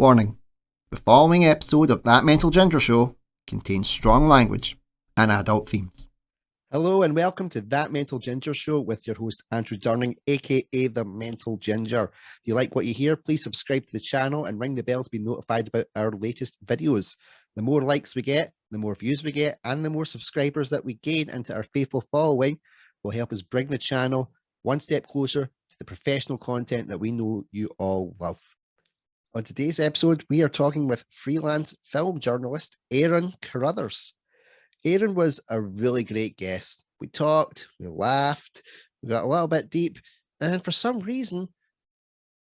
Warning: the following episode of That Mental Ginger Show contains strong language and adult themes. Hello and welcome to That Mental Ginger Show with your host Andrew Durning, aka The Mental Ginger. If you like what you hear, please subscribe to the channel and ring the bell to be notified about our latest videos. The more likes we get, the more views we get, and the more subscribers that we gain into our faithful following will help us bring the channel one step closer to the professional content that we know you all love. On today's episode, we are talking with freelance film journalist Aaron Carruthers. Aaron was a really great guest. We talked, we laughed, we got a little bit deep, and for some reason,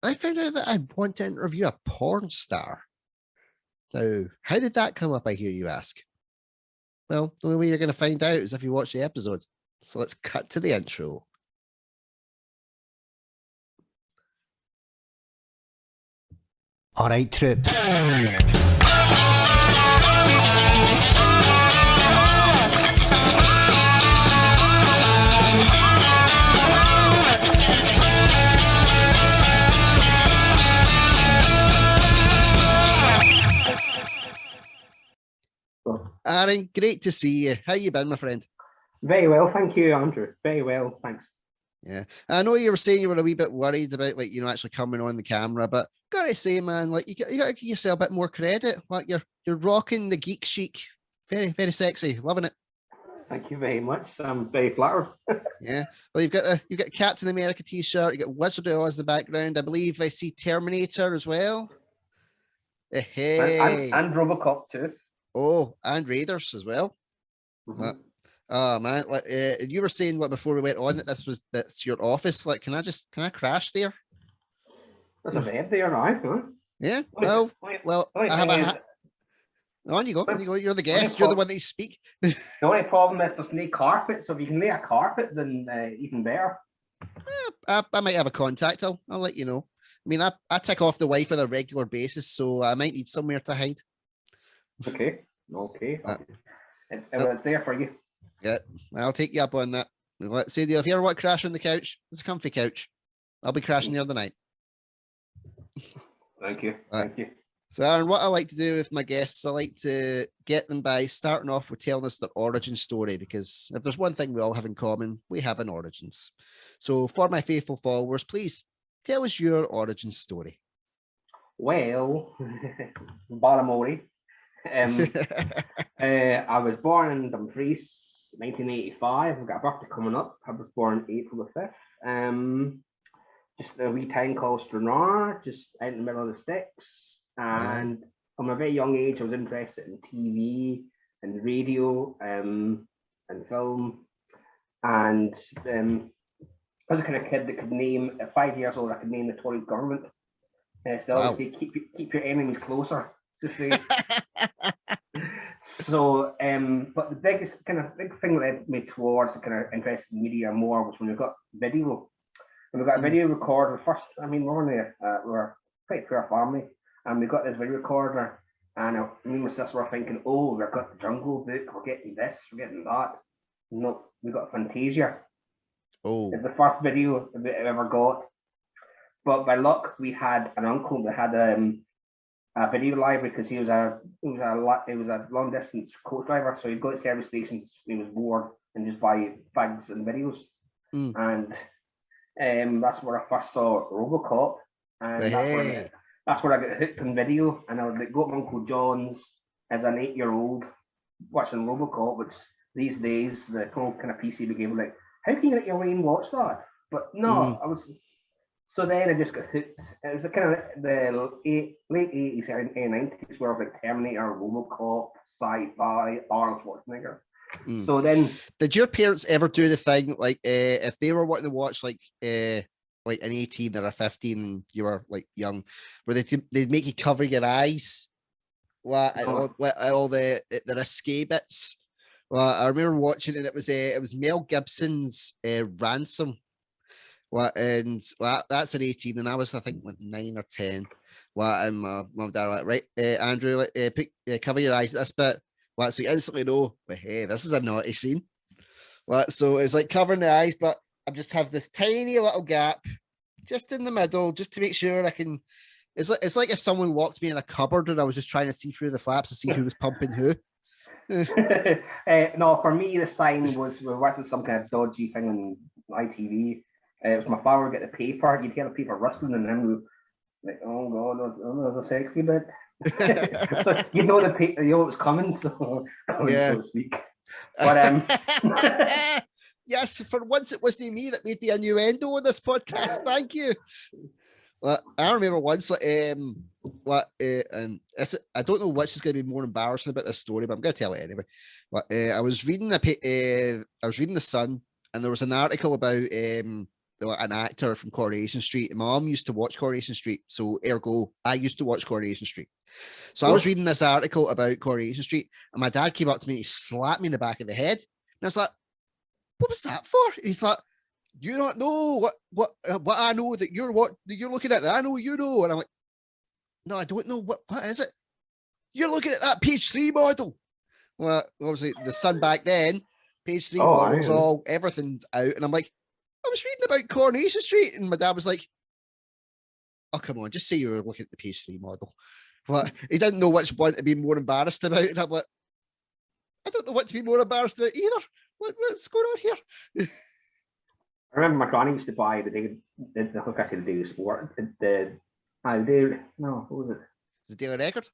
I found out that I want to interview a porn star. Now, how did that come up, I hear you ask? Well, the only way you're going to find out is if you watch the episode. So let's cut to the intro. All right, troops. Aaron, great to see you. How you been, my friend? Very well, thank you, Andrew. Very well, thanks. Yeah, I know you were saying you were a wee bit worried about, actually coming on the camera, but gotta say, man, you gotta give yourself a bit more credit. You're rocking the Geek Chique, very, very sexy, loving it. Thank you very much. I'm very flattered. Yeah, well, you've got Captain America t-shirt, you got Wizard of Oz in the background. I believe I see Terminator as well. Hey, and Robocop too. Oh, and Raiders as well. Mm-hmm. Oh man, you were saying before we went on that that's your office. Can I crash there? There's a bed there now, huh? Yeah. Well, I have a. On you go. You're the guest. You're the one that you speak. The only problem is there's no carpet. So if you can lay a carpet, then even better. I might have a contact. I'll let you know. I mean, I tick off the wife on a regular basis, so I might need somewhere to hide. Okay. It's there for you. Yeah, I'll take you up on that. Let's say, if you ever want to crash on the couch, it's a comfy couch. I'll be crashing there the night. Thank you. Thank you. So, Aaron, what I like to do with my guests, I like to get them by starting off with telling us their origin story, because if there's one thing we all have in common, we have an origins. So, for my faithful followers, please tell us your origin story. Well, Baramori. I was born in Dumfries, 1985. I've got a birthday coming up. I was born April the 5th. Just a wee town called Stranraer, just out in the middle of the sticks. And from a very young age, I was interested in TV and radio and film. And I was the kind of kid that could name, at 5 years old, I could name the Tory government. So I would say, keep your enemies closer. To say. So, but the big thing that led me towards the kind of interest in media more was when we got video. When we got a video recorder first, I mean, we're quite a poor family, and we got this video recorder, and me and my sister were thinking, oh, we've got the Jungle Book, we're getting this, we're getting that. No, we got Fantasia. Oh, it's the first video we ever got. But by luck, we had an uncle that had a video library, because he was a long distance coach driver, so he'd go to service stations when he was bored and just buy fags and videos. And that's where I first saw Robocop, and that's where I got hooked on video. And I would go to my Uncle John's as an 8-year-old watching Robocop, which these days the whole kind of PC became like, how can you let your brain watch that? But no, I was. So then I just got hooked. It was kind of the late 80s, early 90s, where like Terminator, Robocop, sci-fi, Arnold Schwarzenegger. So then, did your parents ever do the thing if they were wanting to watch an 18 or a 15 and you were young, where they'd make you cover your eyes, all the risque bits? Well, I remember watching it. It was Mel Gibson's Ransom. And that's an 18, and I was, I think, 9 or 10. And my mum and dad were like, right, Andrew, cover your eyes at this bit. So you instantly know, but hey, this is a naughty scene. So it's like covering the eyes, but I just have this tiny little gap just in the middle, just to make sure I can It's like if someone locked me in a cupboard and I was just trying to see through the flaps to see who was pumping who. No, for me, the sign was we're watching some kind of dodgy thing on ITV. It was my father would get the paper. You'd hear the paper rustling, and then we like, oh god, there's a sexy bit. So you know the paper, you know it was coming, so to speak. But yes, for once it wasn't me that made the innuendo on this podcast. Thank you. Well, I remember once, and I don't know which is going to be more embarrassing about this story, but I'm going to tell it anyway. But I was reading the Sun, and there was an article about an actor from Coronation Street. My mom used to watch Coronation Street, so ergo, I used to watch Coronation Street. So I was reading this article about Coronation Street, and my dad came up to me, and he slapped me in the back of the head, and I was like, "What was that for?" And he's like, "You don't know what I know that you're looking at that I know you know." And I'm like, "No, I don't know what is it? You're looking at that page 3 model." Well, obviously the Sun back then, page 3 models, everything's out, and I'm like, "I was reading about Coronation Street," and my dad was like, "Oh, come on, just say you were looking at the page 3 model." But he didn't know which one to be more embarrassed about, and I'm like, "I don't know what to be more embarrassed about either. What's going on here?" I remember my granny used to buy the Daily Sport. What was it? The Daily Record?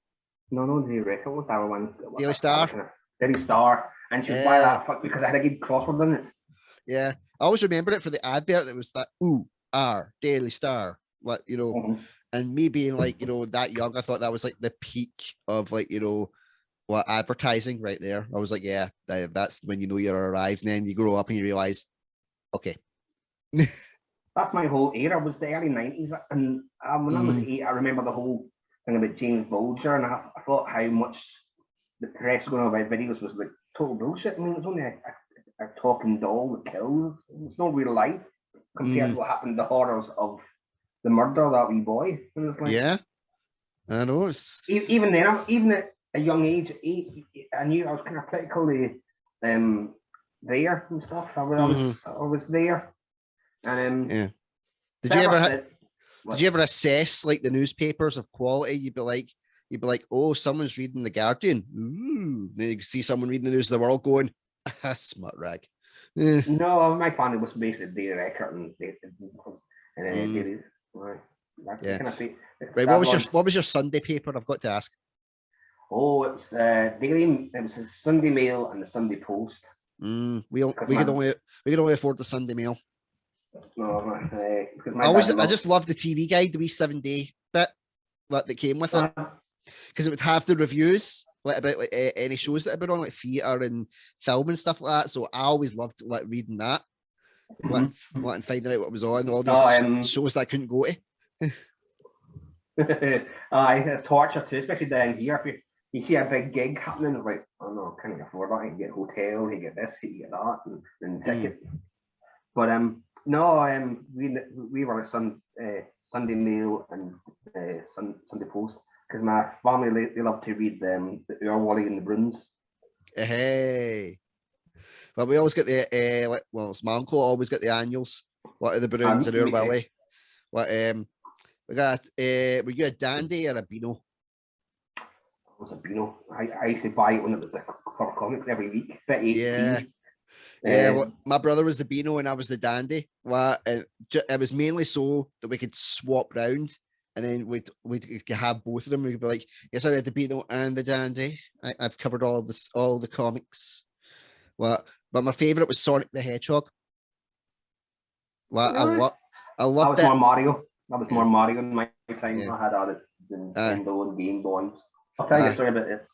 No, Daily Record. What was that one? Daily Star. Daily Star, and she would buy that because I had a good crossword in it. Yeah, I always remember it for the advert that was that Daily Star. What and me being like that young, I thought that was like the peak of like advertising right there. I was like, yeah, that's when you're arrived, and then you grow up and you realize, okay. That's my whole era, was the early 90s, and when I was 8, I remember the whole thing about James Bulger, and I thought how much the press going on about videos was like total bullshit. I mean, it was only a talking doll that kills. It's not real life compared to what happened, the horrors of the murder of that wee boy. And it's like, yeah, I know. It's even then, even at a young age, 8, I knew I was kind of critically there and stuff. I was there. And Did you ever assess like the newspapers of quality? You'd be like, oh, someone's reading the Guardian. Ooh, then you can see someone reading the News of the World going, smut rag. No, my family was basically Daily Record and then Daily. Right. What was your Sunday paper? I've got to ask. Oh, it was Daily. It was the Sunday Mail and the Sunday Post. We could only afford the Sunday Mail. No, I just love the TV guide, the wee 7-day bit that came with it, because it would have the reviews about any shows that have been on, like theatre and film and stuff like that. So I always loved like reading that, and finding out what was on all these shows that I couldn't go to. It's torture too, especially down here. If you see a big gig happening, it's like, oh no, can you afford that? You get hotel, you get this, you get that, and ticket. But we were at Sunday Mail and Sunday Post, because my family they love to read the Wally and the Bruins. Hey, but we always get the it's my uncle always get the annuals. What are the Bruins and our Wally? What we got? Were you a dandy or a beano? It was a beano. I used to buy it when it was like for comics every week. Yeah, my brother was the beano and I was the dandy. It was mainly so that we could swap round, and then we'd have both of them. We'd be like, "Yes, I read the beano and the dandy. I've covered all the comics." But my favorite was Sonic the Hedgehog. I loved that. More Mario. That was more Mario in my time. Yeah. I had all this Nintendo and Game Boys. I'll tell you a story about it.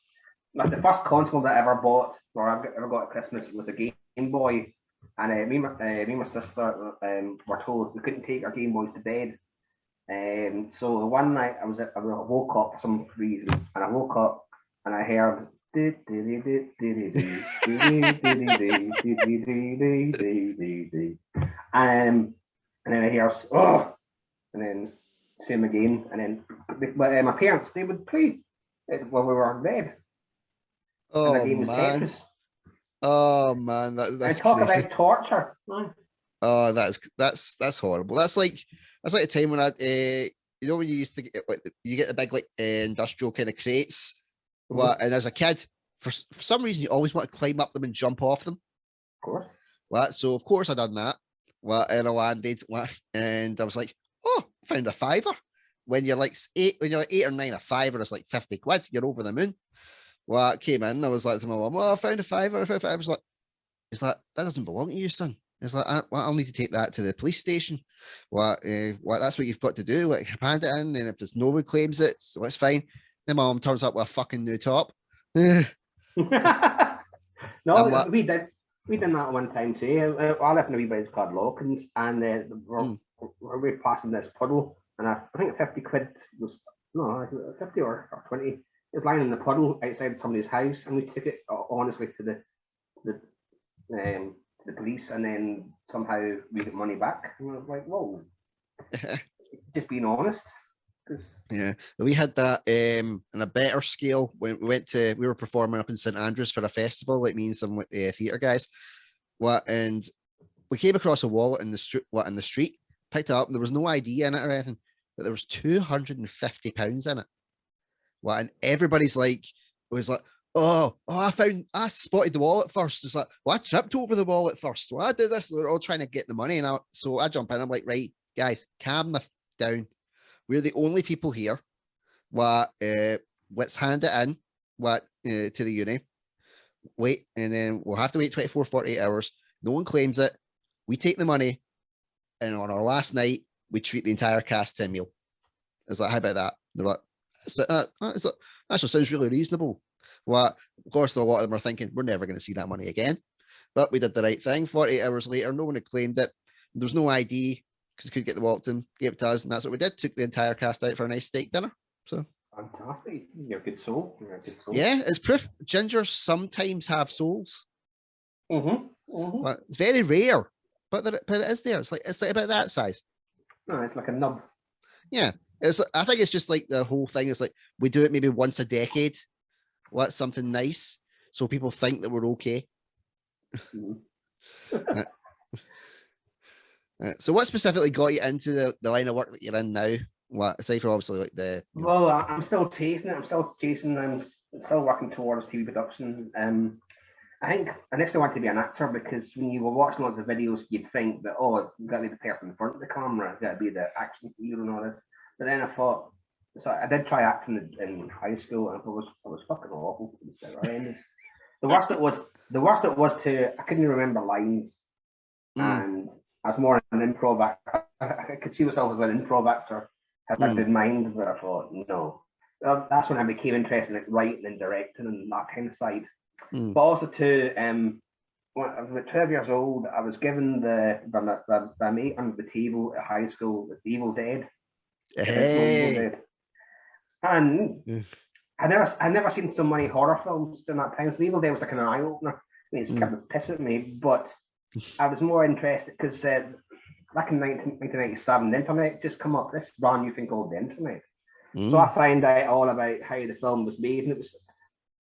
Like the first console that I ever bought, or I ever got at Christmas, was a Game Boy, and me and my sister were told we couldn't take our Game Boys to bed. So one night I woke up for some reason, and I woke up and I heard and then I hear and then same again, and then my parents, they would play it while we were in bed. Oh man! Oh man, that's talk crazy. About torture. Oh, that's horrible. That's like a time when you know when you used to get like you get the big like industrial kind of crates, Mhm. what? And as a kid, for some reason, you always want to climb up them and jump off them. Of course. What? So of course I done that. What? And I landed. What? And I was like, oh, found a fiver. When you're like when you're like 8 or 9, a fiver is like 50 quid. You're over the moon. Well, came in. I was like to my mum, oh, I found a fiver. I was like, it's like, that doesn't belong to you, son. It's like, I'll need to take that to the police station. That's what you've got to do. Like, hand it in, and if there's no one claims it, so it's fine. Then my mum turns up with a fucking new top. No, like, we did that one time too. I lived in a wee place called Lawkins, and we're passing this puddle, and I think 50 quid was, no, 50 or 20. It was lying in the puddle outside somebody's house, and we took it honestly to the police, and then somehow we get money back. And I was like, whoa, just being honest. Yeah, we had that in a better scale when we were performing up in St Andrews for a festival, like me and some theatre guys. And we came across a wallet in the street, picked it up, and there was no ID in it or anything, but there was £250 in it. And everybody's like, was like, oh, I spotted the wallet first. It's like, well, I tripped over the wallet first. Well, I did this. They're all trying to get the money. So I jump in. I'm like, right, guys, calm down. We're the only people here. Let's hand it in to the uni. Wait, and then we'll have to wait 24, 48 hours. No one claims it. We take the money. And on our last night, we treat the entire cast to a meal. It's like, how about that? They're like, that just sounds really reasonable. Of course, a lot of them are thinking, we're never going to see that money again. But we did the right thing. 48 hours later, no one had claimed it. There's no ID because we could get the wallet to them, gave it to us, and that's what we did. Took the entire cast out for a nice steak dinner. So fantastic. You're a good soul. Yeah, it's proof gingers sometimes have souls. But it's very rare, but it is there. It's like about that size. No, it's like a nub. Yeah. I think it's just like the whole thing is like we do it maybe once a decade. Well, that's something nice, so people think that we're okay. So, what specifically got you into the line of work that you're in now? What aside from obviously like the? Well, I'm still chasing it. I'm still working towards TV production. I think initially I wanted to be an actor because when you were watching all the videos, you'd think that you've got to be the person in front of the camera, you've got to be the action hero and all this. But then I thought, so I did try acting in high school, and it was fucking awful. The worst it was I couldn't remember lines, and I was more an improv actor. I could see myself as an improv actor. Had that in mind, but I thought no. That's when I became interested in writing and directing and that kind of side. But also too, when I was about 12 years old, I was given the mate under the table at high school with Evil Dead. Hey. And I never seen so many horror films during that time. So Evil Dead was like an eye opener. It's kind of pissing at me, but I was more interested because back in 1997, the internet just come up. This brand new thing called the internet. So I found out all about how the film was made, and it was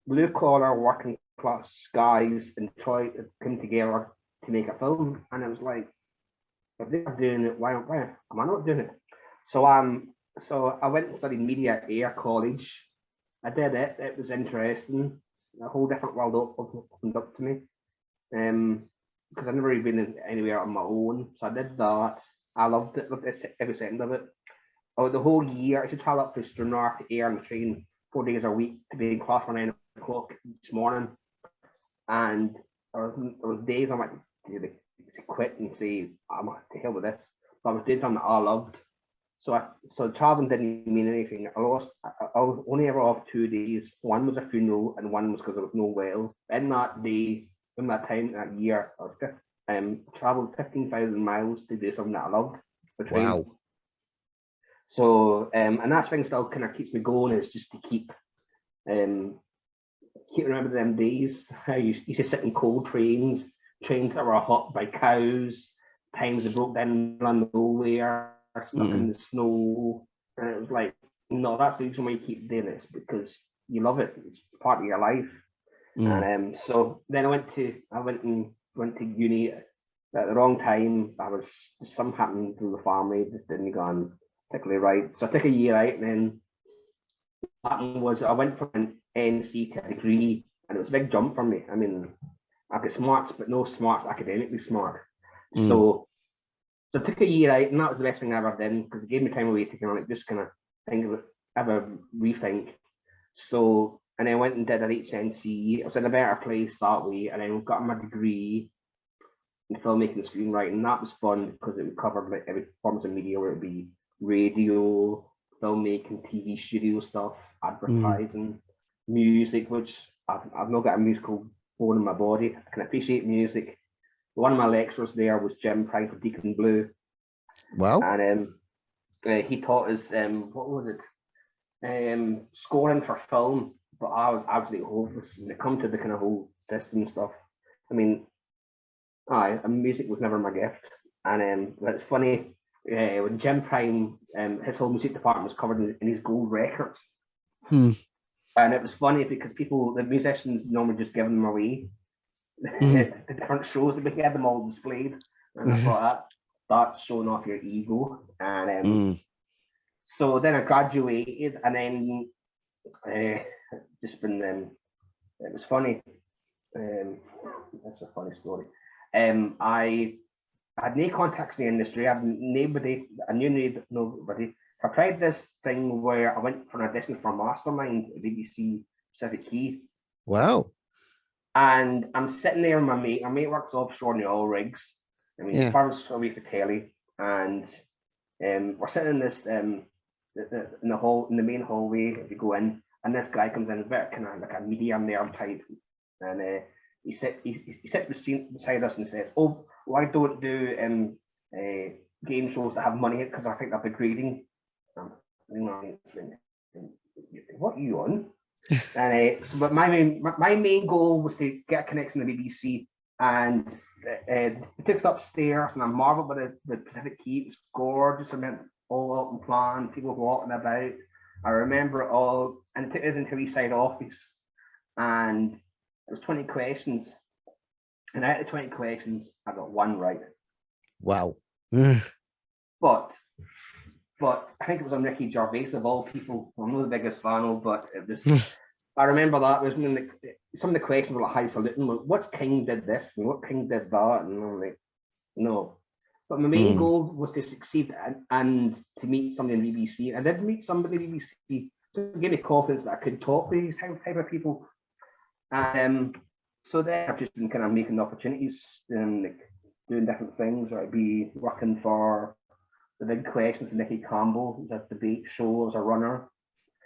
blue collar working class guys in Detroit that came together to make a film, and it was like, if they're doing it, why am I not doing it? So I went and studied media at Ayr College. I did it. It was interesting. A whole different world opened up to me. Because I've never really been anywhere on my own. So I did that. I loved it. Loved every second of it. The whole year, I used to travel up to Stranraer to Ayr on the train 4 days a week to be in class for 9 o'clock each morning. And there was days I might quit and say, I'm to hell with this. But I did something that I loved. So traveling didn't mean anything. I was only ever off 2 days. One was a funeral and one was because there was no well. In that year, I traveled 15,000 miles to do something that I loved. Wow. So, and that thing still kind of keeps me going, is just to keep remembering them days. I used to sit in cold trains that were hot by cows, times they broke down on nowhere, stuck in the snow. And it was like, no, that's the reason why you keep doing this, because you love it. It's part of your life. And so then I went to uni at the wrong time. Something happened through the family, just didn't go on. particularly right. So I took a year out, and then what happened was I went from an NC to a degree, and it was a big jump for me. I mean, I've got smarts, but no smarts academically smart. So I took a year out, and that was the best thing I ever did, because it gave me time away to kind of like just kind of think of it, have a rethink. So, and I went and did an HNC. I was in a better place that way, and then got my degree in filmmaking and screenwriting. That was fun because it covered like every forms of media, where it would be radio, filmmaking, TV studio stuff, advertising, music, which I've not got a musical bone in my body. I can appreciate music. One of my lecturers there was Jim Prime for Deacon Blue. Wow. And he taught us, what was it? Scoring for film, but I was absolutely hopeless when it come to the kind of whole system stuff. I mean, music was never my gift. And it's funny, when Jim Prime, his whole music department was covered in his gold records. And it was funny because the musicians normally just give them away. The different shows that we had them all displayed, and I thought that's showing off your ego. And so then I graduated, and then just been it was funny. That's a funny story. I had no contacts in the industry. I knew nobody. I tried this thing where I went for an audition for Mastermind at BBC Pacific Key. Wow. And I'm sitting there with my mate. My mate works offshore in the oil rigs. I mean, farms away for telly. And we're sitting in this in the main hallway if you go in. And this guy comes in, very kind of like a media nerd type. And he sits beside us and says, "Oh, well, I don't do game shows that have money because I think they're degrading." What are you on? And but my main goal was to get a connection to the BBC, and it took us upstairs, and I marveled by the Pacific Key. It was gorgeous. I meant all open plan, people walking about. I remember it all, and it took us into a wee side office, and it was 20 questions, and out of 20 questions, I got one right. Wow. But I think it was on Ricky Gervais of all people. I'm not the biggest fan of, but it was. I remember that was when some of the questions were like highfalutin. Like, what king did this and what king did that? And I'm like, no. But my main goal was to succeed and to meet somebody in BBC. I did meet somebody in BBC to give me confidence that I could talk to these type of people. So then I've just been kind of making opportunities and like doing different things. Or I'd be working for The Big Questions with Nicky Campbell, who's a debate show as a runner.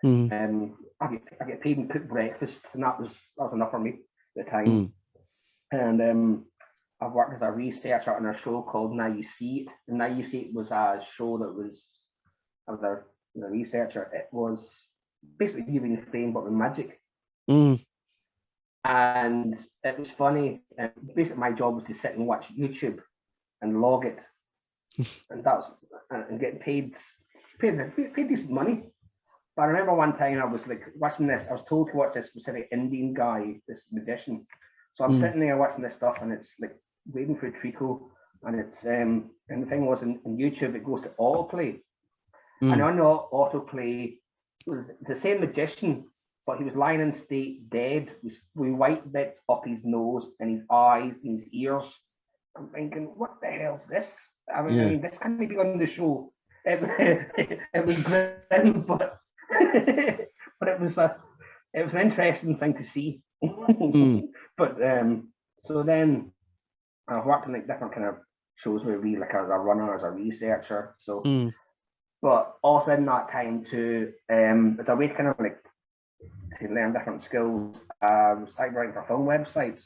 I get paid and cook breakfast, and that was enough for me at the time. And I've worked as a researcher on a show called Now You See It. And Now You See It was a show that was, I was a researcher. It was basically viewing fame but with magic. And it was funny. Basically, my job was to sit and watch YouTube and log it, and that was and getting paid decent money. But I remember one time I was like watching this. I was told to watch this specific Indian guy, this magician. So I'm sitting there watching this stuff, and it's like waiting for a treacle, and it's and the thing was in YouTube it goes to autoplay, and on the autoplay it was the same magician, but he was lying in state dead with white bits up his nose and his eyes and his ears. I'm thinking, what the hell's this? I mean, this can't be on the show. It was grim, but but it was an interesting thing to see. But so then I've worked in like different kind of shows where we like as a runner, as a researcher. So but also in that time too, it's a way to kind of like to learn different skills. Started writing for film websites.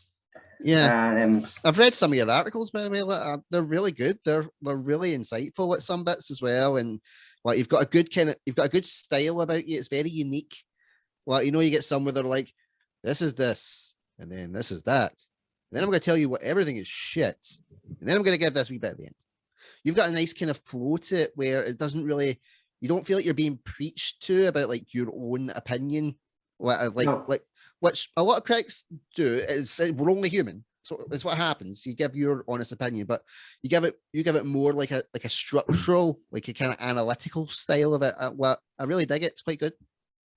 Yeah, and I've read some of your articles, by the way. They're really good. They're really insightful at some bits as well, and like you've got a good style about you. It's very unique. Well, you know, you get some where they're like, this is this, and then this is that. And then I'm going to tell you what everything is shit, and then I'm going to give this wee bit at the end. You've got a nice kind of flow to it where it doesn't really, you don't feel like you're being preached to about like your own opinion, like which a lot of critics do. Is we're only human. so it's what happens. You give your honest opinion, but you give it more like a structural, like a kind of analytical style of it. Well, I really dig it. It's quite good.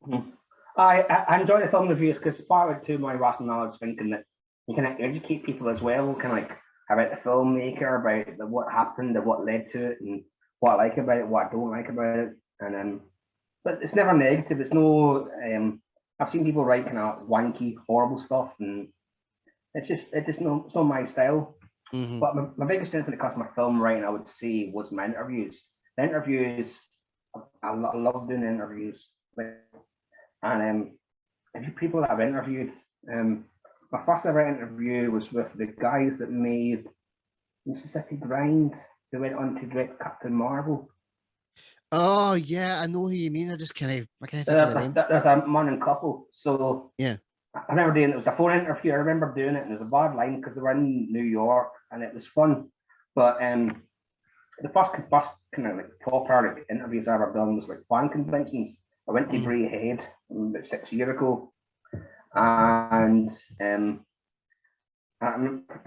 Mm-hmm. I enjoy the film reviews because part of it too, my rationale is thinking that you can educate people as well, kind of like about the filmmaker, about what happened, and what led to it, and what I like about it, what I don't like about it, and but it's never negative. It's no. I've seen people write kind of wanky, horrible stuff, and it's not my style. Mm-hmm. But my biggest strength when it comes to my film writing, I would say, was my interviews. The interviews, I love doing interviews. And a few people that I've interviewed, my first ever interview was with the guys that made Mississippi Grind. They went on to direct Captain Marvel. Oh yeah, I know who you mean. I can't think of the name. There's a man and couple. So yeah, I remember doing it. It was a phone interview. I remember doing it, and it was a bad line because they were in New York, and it was fun. But the first kind of like proper like, interviews I ever done was like fan conventions. I went to Bray Head about 6 years ago, and a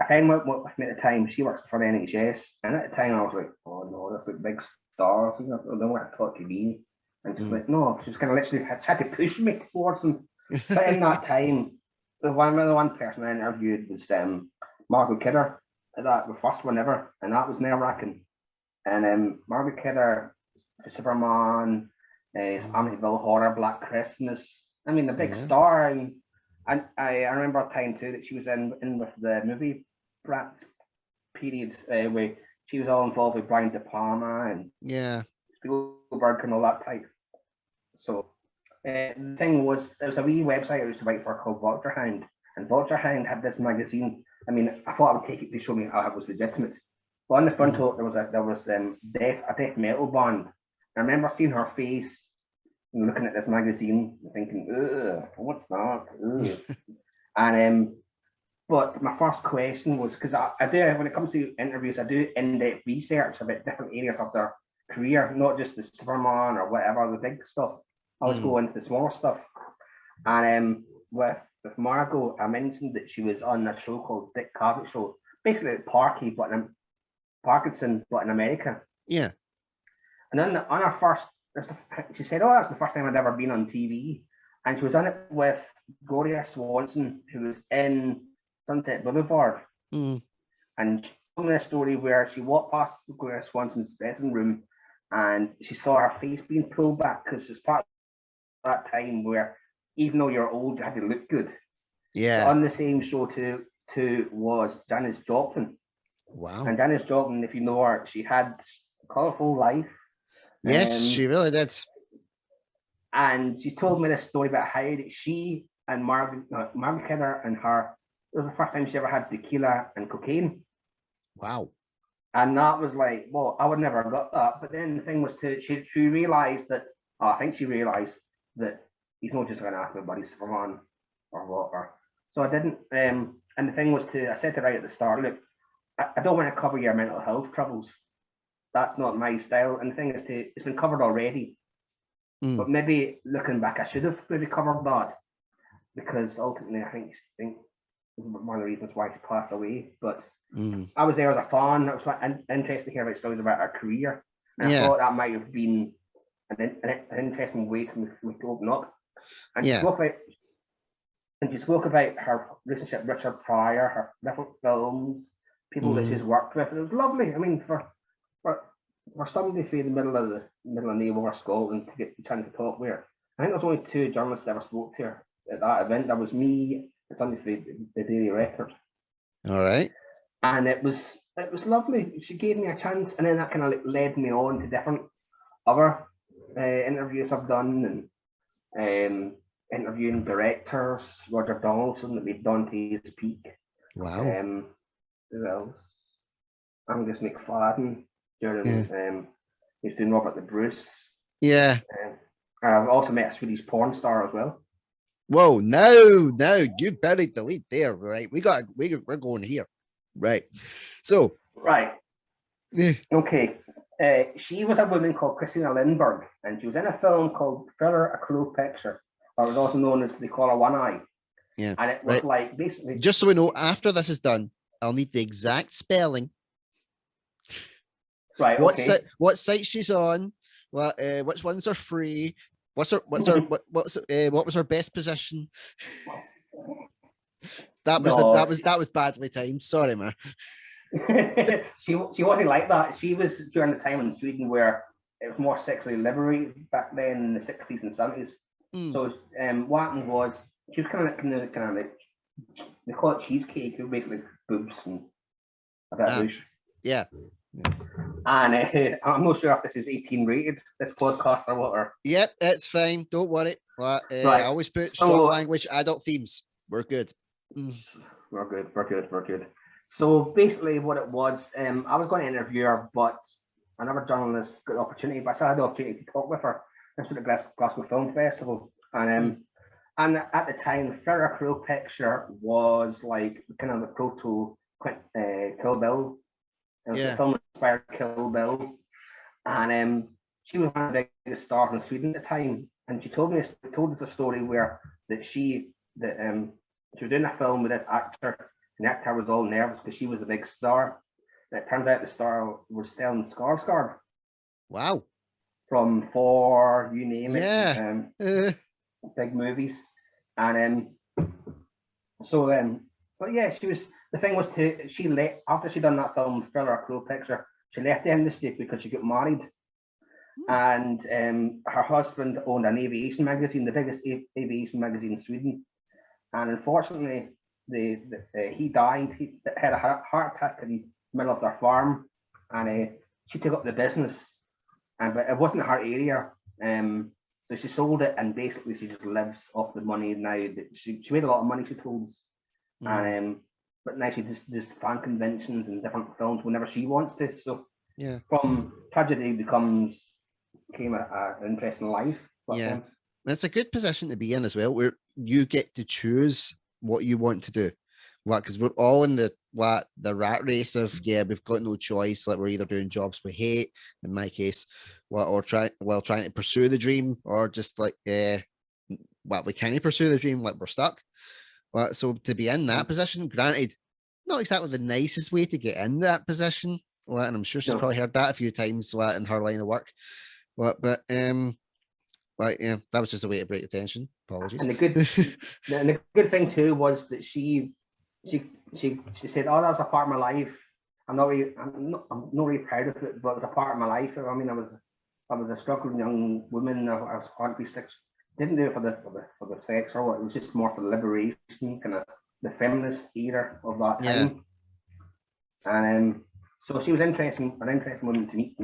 friend went with me at the time. She works for the NHS, and at the time I was like, "Oh no, that's like big stars. I don't know what I thought to be." And she's like, "No," she was kind of literally had to push me towards them. But in that time, the one person I interviewed was Margot Kidder. That the first one ever, and that was nerve-wracking. And Margot Kidder, Superman, Amityville Horror, Black Christmas. I mean, the big star. And I remember a time too that she was in with the movie Brat period where she was all involved with Brian De Palma and Spielberg and all that type. So the thing was, there was a wee website I used to write for called Vulture Hound, and Vulture Hound had this magazine. I mean, I thought I would take it to show me how it was legitimate. But on the front of it, there was a death metal band. I remember seeing her face and looking at this magazine and thinking, "Ugh, what's that?" And but my first question was, because I do, when it comes to interviews, I do in-depth research about different areas of their career, not just the Superman or whatever, the big stuff. I always go into the smaller stuff. And with Margot, I mentioned that she was on a show called Dick Cavett Show, basically like Parkinson, but in America. Yeah. And then on her first, she said, "Oh, that's the first time I'd ever been on TV." And she was on it with Gloria Swanson, who was in Sunset Boulevard. And she told me a story where she walked past Gloria Swanson's dressing room and she saw her face being pulled back because it's part of that time where even though you're old, you had to look good. Yeah. So on the same show too was Janis Joplin. Wow. And Janis Joplin, if you know her, she had a colourful life. Yes, she really did. And she told me this story about how she and Margaret Kidder and her, it was the first time she ever had tequila and cocaine. Wow. And that was like, well, I would never have got that. But then the thing was she realised that, I think she realised that he's not just going to ask me about his Superman or whatever. So I didn't. And the thing was I said to right at the start, look, I don't want to cover your mental health troubles. That's not my style. And the thing is, it's been covered already. But maybe looking back, I should have maybe covered that, because ultimately I think one of the reasons why she passed away. But I was there as a fan. I was interested to hear about stories about her career, and I thought that might have been an interesting way to open up. And she spoke about her relationship with Richard Pryor, her different films, people that she's worked with. It was lovely. I mean, for somebody from the middle of nowhere, Scotland, to get the chance to talk with her. I think there was only 2 journalists that ever spoke to her at that event. That was me and somebody from the Daily Record. All right. And it was lovely. She gave me a chance, and then that kind of led me on to different other interviews I've done, and interviewing directors, Roger Donaldson that made Dante's Peak. Wow. Who else? Angus McFadden during he's doing Robert the Bruce. Yeah. I've also met a Swedish porn star as well. Whoa, no, you buried the lead there, right? We're going here. Right. So right. Okay. She was a woman called Christina Lindeberg, and she was in a film called Thriller, A Cruel Picture, or was also known as They Call Her One Eye. Yeah. And it was like basically just so we know, after this is done, I'll need the exact spelling. Right. Okay. What site she's on? Which ones are free? What was her best position? That was badly timed. Sorry, man. she wasn't like that. She was during the time in Sweden where it was more sexually liberated back then in the 60s and 70s. So what happened was she was kind of like they call it cheesecake. It was basically boobs and a bit of bush. Yeah. And I'm not sure if this is 18 rated, this podcast or what. Yep, it's fine. Don't worry. Right. I always put strong language, adult themes. We're good. We're good. So basically what it was, I was going to interview her, but another journalist got the opportunity, but I still had the opportunity to talk with her. This was at Glasgow Film Festival. And at the time, Ferrer Crow picture was like kind of the proto Kill Bill. It was a film inspired Kill Bill. And she was one of the biggest stars in Sweden at the time. And she told us a story where she was doing a film with this actor, and the actor was all nervous because she was a big star. And it turns out the star was Stellan Skarsgård. Wow. From Thor, you name it. Big movies. And but yeah, the thing was she left after she done that film, Thriller Crow Picture, she left the industry because she got married. And her husband owned an aviation magazine, the biggest aviation magazine in Sweden. And unfortunately, he died. He had a heart attack in the middle of their farm, and she took up the business. But it wasn't her area. So she sold it, and basically she just lives off the money now. She made a lot of money, she told us. And but now she just does fan conventions and different films whenever she wants to. So from tragedy became an interesting life. But, it's a good position to be in as well, where you get to choose what you want to do. Because we're all in the rat race of we've got no choice. Like we're either doing jobs we hate, in my case, or trying to pursue the dream, or just like we can't pursue the dream, like we're stuck. So to be in that position, granted, not exactly the nicest way to get in that position. And I'm sure she's probably heard that a few times in her line of work. But that was just a way to break the tension. Apologies. And the good thing too was that she said, "Oh, that was a part of my life. I'm not really proud of it, but it was a part of my life. I mean, I was a struggling young woman. I was 26. Didn't do it for the sex or what. It was just more for the liberation, kind of the feminist era of that time. And so she was an interesting woman to meet.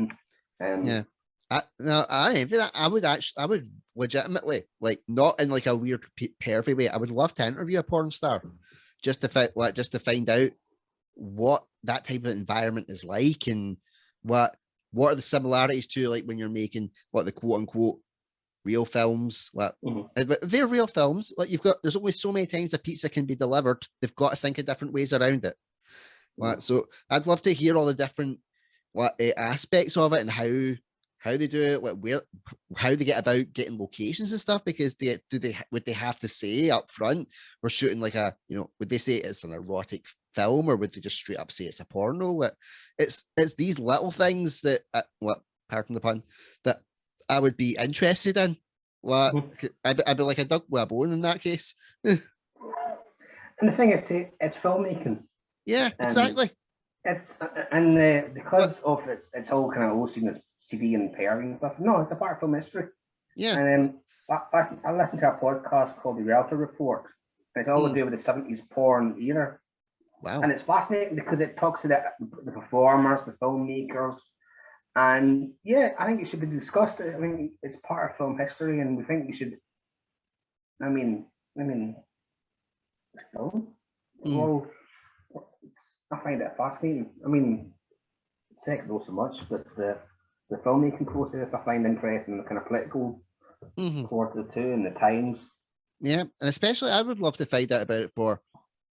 I would legitimately, like, not in like a weird pervy way. I would love to interview a porn star just to find out what that type of environment is like, and what are the similarities to like when you're making what the quote unquote real films. They're real films. Like there's only so many times a pizza can be delivered. They've got to think of different ways around it. So I'd love to hear all the different aspects of it and how they do it, like how they get about getting locations and stuff, because would they have to say up front we're shooting like would they say it's an erotic film, or would they just straight up say it's a porno? It's these little things that pardon the pun, that I would be interested in. I'd be like a duck with a bone in that case. And the thing is, it's filmmaking. Yeah, exactly. It's because of it's all kind of all seen as CD and pairing and stuff. No, it's a part of film history. Yeah. And I listened to a podcast called The Reality Report, and it's all to do with the 70s porn era. Wow. And it's fascinating because it talks to the performers, the filmmakers, and I think it should be discussed. I mean, it's part of film history, and we think we should. I mean, well, I find it fascinating. I mean, sex not so much, but the filmmaking process I find interesting, the kind of political towards it too, and the times. Yeah, and especially I would love to find out about it for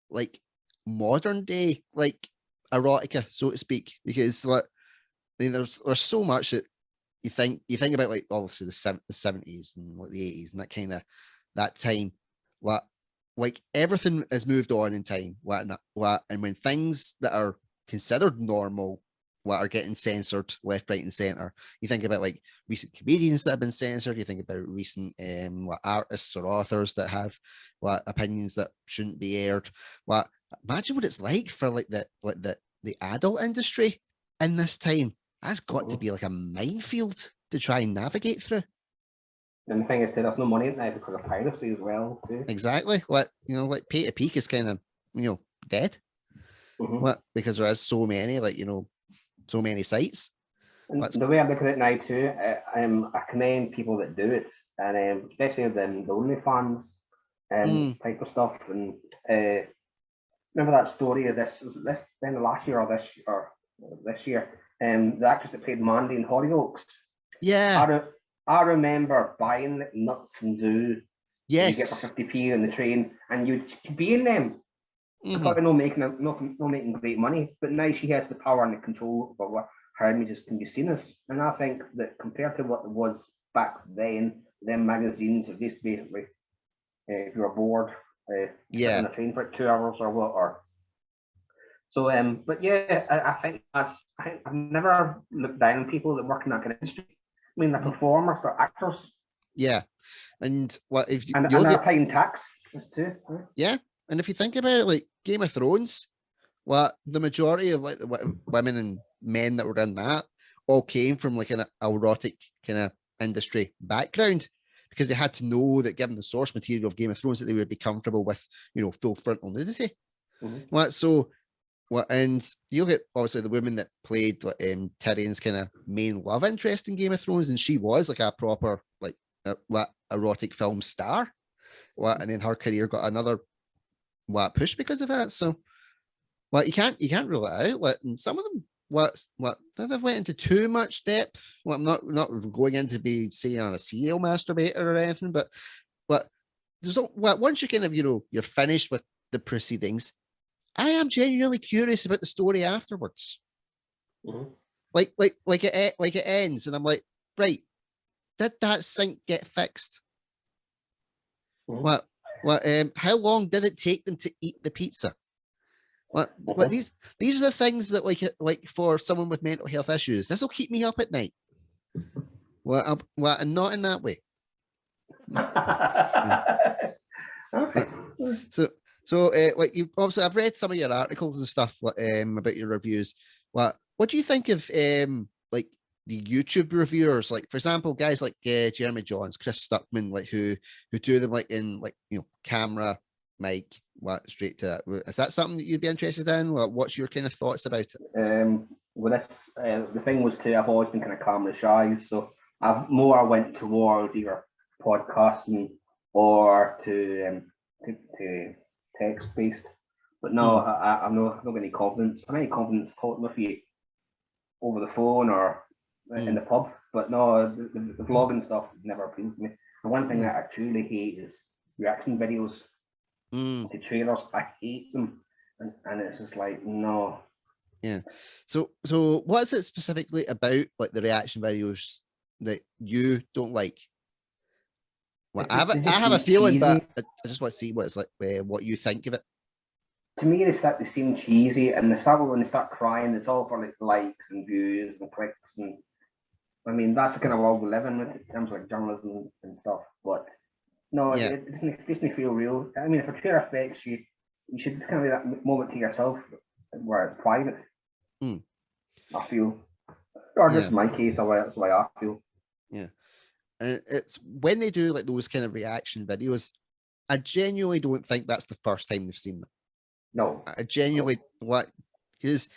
like modern day, like erotica, so to speak, because there's so much that you think about, like obviously the 70s and like the 80s and that kind of that time. like everything has moved on in time. And when things that are considered normal are getting censored left, right, and center, you think about like recent comedians that have been censored. You think about recent artists or authors that have opinions that shouldn't be aired. Imagine what it's like for like the adult industry in this time. That's got to be like a minefield to try and navigate through. And the thing is, there's no money in there because of piracy as well, too. Exactly. Like pay to peak is kind of dead. Because there is so many, so many sites. And the way I look at it now too, I commend people that do it, and especially the OnlyFans type of stuff. And remember that story of this then last year or this year, the actress that played Mandy in Hollyoaks. Yeah. I remember buying nuts from Zoo. Yes. You get for 50p on the train, and you'd be in them. Probably not making great money, but now she has the power and the control over how images can be seen as. And I think that compared to what it was back then, them magazines are just basically if you're bored, on a train for 2 hours or what, or so. But yeah, I think I've never looked down on people that work in that kind of industry. I mean, they're performers, they're actors. Yeah, and what if you? And they're paying tax too. Yeah, and if you think about it, like Game of Thrones, the majority of like the women and men that were in that all came from like an erotic kind of industry background, because they had to know that given the source material of Game of Thrones that they would be comfortable with, full frontal nudity. And you look at obviously the woman that played Tyrion's kind of main love interest in Game of Thrones, and she was like a proper like erotic film star. And then her career got another push because of that. So you can't rule it out. And some of them they've went into too much depth. I'm not going into be saying I'm a serial masturbator or anything, but there's once you kind of you're finished with the proceedings, I am genuinely curious about the story afterwards. Like it ends, and I'm like, right, did that sink get fixed? How long did it take them to eat the pizza? These are the things that like for someone with mental health issues, this will keep me up at night. And not in that way. Okay. So like you obviously, I've read some of your articles and stuff about your reviews. What do you think of like the YouTube reviewers? Like for example, guys like Jeremy Johns, Chris Stuckman, like who do them like in like camera, mic, straight to. Is that something that you'd be interested in? What's your kind of thoughts about it? Well, this the thing was I've always been kind of camera shy, so I went towards either podcasting or to text based. But no, I'm not got any confidence. I'm any confidence talking with you over the phone or in the pub. But no, the vlogging stuff never appeals to me. The one thing that I truly hate is reaction videos to trailers. I hate them, and it's just like no. Yeah. So what is it specifically about like the reaction videos that you don't like? Well, I have a feeling, but I just want to see what it's like, what you think of it. To me, they seem cheesy, and when they start crying, it's all for like likes and views and clicks, and I mean that's the kind of world we live in in terms of like journalism and stuff. But no, it doesn't feel real. I mean, if a trailer affects you, you should kind of have that moment to yourself where it's private. I feel, or just in my case, that's the way I feel. Yeah. And it's when they do like those kind of reaction videos, I genuinely don't think that's the first time they've seen them. No, I genuinely because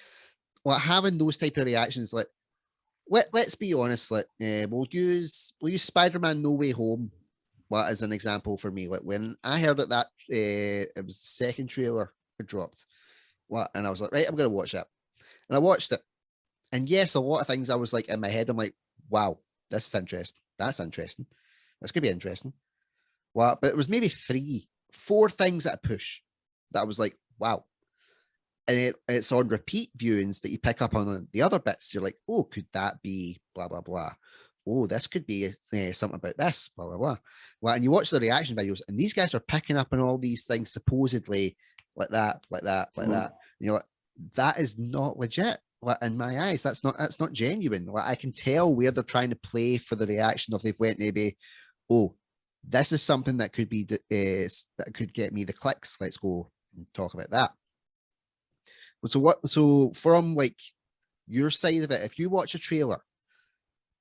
having those type of reactions, like let's be honest, like we'll use Spider-Man No Way Home as an example for me. Like when I heard that it was the second trailer had dropped, and I was like, right, I'm gonna watch that, and I watched it, and yes, a lot of things I was like in my head, I'm like, wow, this is interesting. That's interesting. That's gonna be interesting. But it was maybe 3-4 things that I push that I was like, wow. And it's on repeat viewings that you pick up on the other bits. You're like, oh, could that be blah, blah, blah. oh, this could be something about this, blah, blah, blah. Well, and you watch the reaction videos, and these guys are picking up on all these things supposedly like that, like that, like that. You know, like, that is not legit. Like, in my eyes, that's not genuine. Like, I can tell where they're trying to play for the reaction of they've went maybe, oh, this is something that could be that could get me the clicks. Let's go and talk about that. So from like your side of it, if you watch a trailer,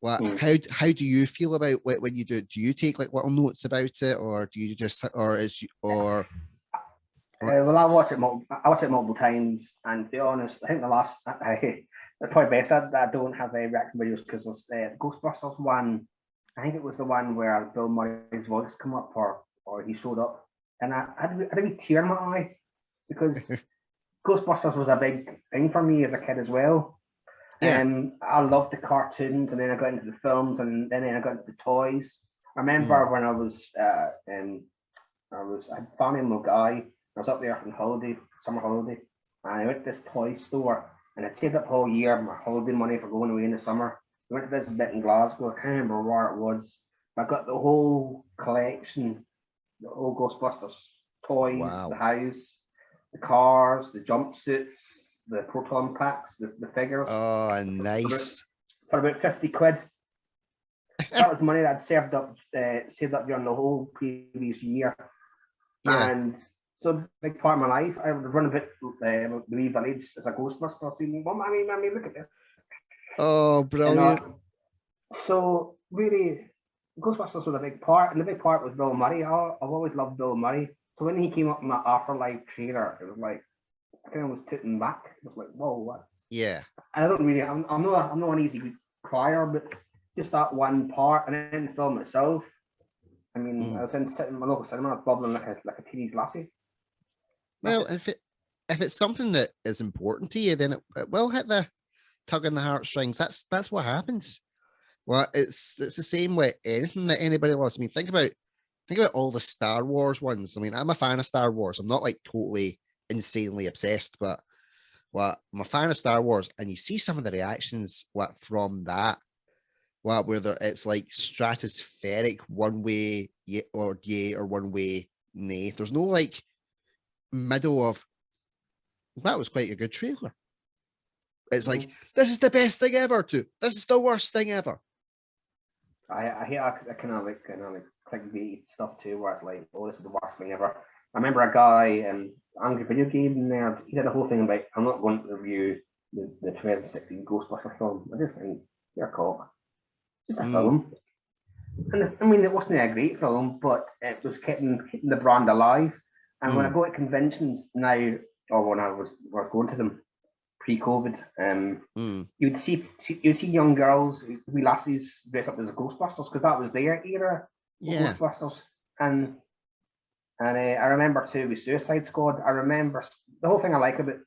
how do you feel about when you do you take like little notes about it, or do you just well, I watch it multiple times, and to be honest, I think it's probably best that I don't have any reaction videos, because the Ghostbusters one, I think it was the one where Bill Murray's voice come up, or he showed up, and I had a wee tear in my eye, because Ghostbusters was a big thing for me as a kid as well. Yeah. I loved the cartoons, and then I got into the films, and then I got into the toys. I remember when I had family in Mulgai. I was up there on holiday, summer holiday, and I went to this toy store, and I'd saved up all year my holiday money for going away in the summer. I went to this bit in Glasgow. I can't remember where it was. I got the whole collection, the whole Ghostbusters toys, Wow. the house, the cars, the jumpsuits, the proton packs, the figures. Oh, nice. For about 50 quid. That was money that I'd saved up during the whole previous year. Yeah. And so a big part of my life, I would run a bit the wee village as a Ghostbuster, saying, "Well, mommy, look at this." Oh, brilliant. So really, Ghostbusters was a big part, and the big part was Bill Murray. I've always loved Bill Murray. So when he came up in that Afterlife trailer, it was like, I kind of was taken back. It was like, whoa, what? Yeah. I don't really, I'm not an easy crier, but just that one part, and then the film itself. I mean, I was in my local cinema, bubbling like a teenage lassie. Well, if it's something that is important to you, then it will hit the tug on the heartstrings. That's what happens. Well, it's the same with anything that anybody loves. I mean, think about all the Star Wars ones. I mean, I'm a fan of Star Wars. I'm not like totally insanely obsessed, but I'm a fan of Star Wars, and you see some of the reactions from that, where it's like stratospheric, one way or yay or one way nay. There's no like middle of, that was quite a good trailer. It's like, this is the best thing ever, to this is the worst thing ever. I hear that kind of like clickbait stuff too, where it's like, oh, this is the worst thing ever. I remember a guy, Angry Video Game Nerd, he did a whole thing about, I'm not going to review the 2016 Ghostbuster film. I just think, you're caught. Just a film. And I mean, it wasn't a great film, but it was keeping the brand alive. And when I go to conventions now, or when I was going to them pre-COVID, you'd see young girls, wee lassies dressed up as Ghostbusters, because that was their era. Yeah. Ghostbusters. And I remember too with Suicide Squad. I remember the whole thing I like about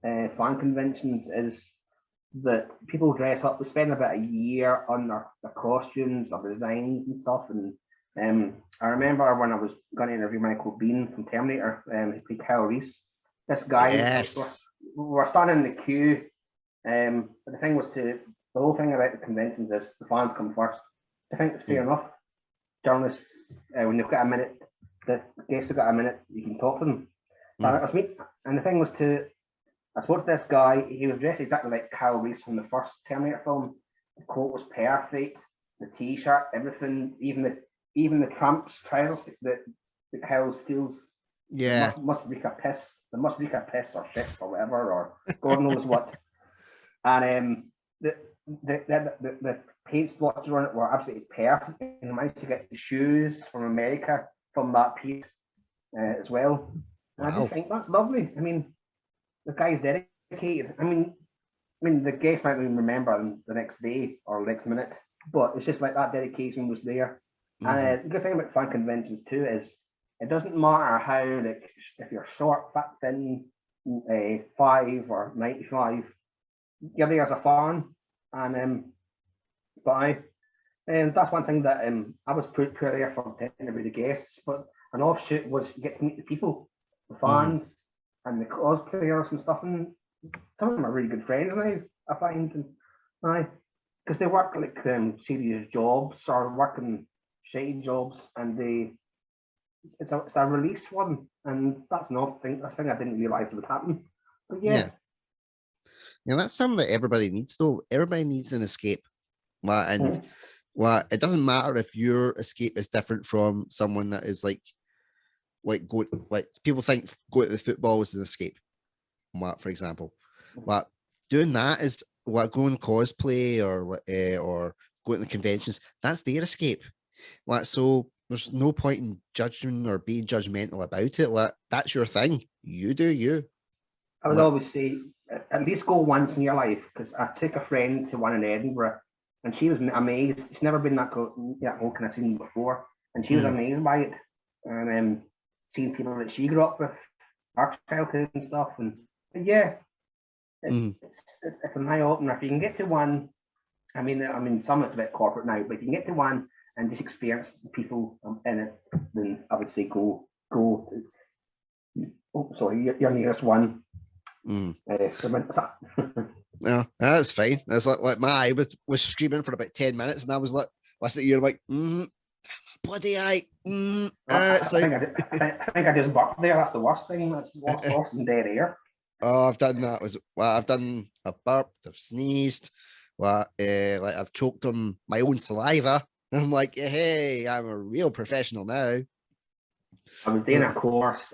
fan conventions is that people dress up. They spend about a year on their costumes, their designs and stuff. And I remember when I was going to interview Michael Biehn from Terminator, he played Kyle Reese. This guy, we were standing in the queue. But the thing was, the whole thing about the conventions is the fans come first. I think it's fair enough. Journalists, when they've got a minute, the guests have got a minute, you can talk to them. And the thing was, I spoke to this guy. He was dressed exactly like Kyle Reese from the first Terminator film. The coat was perfect, the T-shirt, everything, even the Trump's trousers that Kyle steals. Yeah, must reek a piss. They must reek a piss or shit or whatever, or God knows what. And the paint splotches on it were absolutely perfect. And he managed to get the shoes from America from that piece as well. And I just think that's lovely. I mean, the guy's dedicated. I mean, the guests might even remember him the next day or next minute, but it's just like that dedication was there. And the good thing about fan conventions too is it doesn't matter how, like, if you're short, fat, thin, 5 or 95, you're there as a fan. And that's one thing that I was put there for to interview the guests, but an offshoot was you get to meet the people, the fans, and the cosplayers and stuff. And some of them are really good friends now, I find. because they work like serious jobs or working shady jobs, and it's a release one, and that's not thing. That's a thing I didn't realize would happen. But yeah. That's something that everybody needs, though. Everybody needs an escape. And it doesn't matter if your escape is different from someone that is like people think going to the football is an escape. For example, doing that is going cosplay or going to the conventions. That's their escape. So there's no point in judging or being judgmental about it. That's your thing. You do you. I would always say at least go once in your life, because I took a friend to one in Edinburgh, and she was amazed. She's never been that whole kind of scene before, and she was amazed by it. And seeing people that she grew up with, our childhood and stuff, and yeah, it's an eye opener. If you can get to one, I mean, some it's a bit corporate now, but if you can get to one and just experience the people in it, then I would say go. Oh, sorry, your nearest one. No, that's fine. That's like my eye was streaming for about 10 minutes, and I was like, last year, like, bloody eye. I think I just burped there. That's the worst thing. That's worse than dead air. Oh, I've done that. I've done a burp. I've sneezed. I've choked on my own saliva. I'm like, hey, I'm a real professional now. I was doing a course.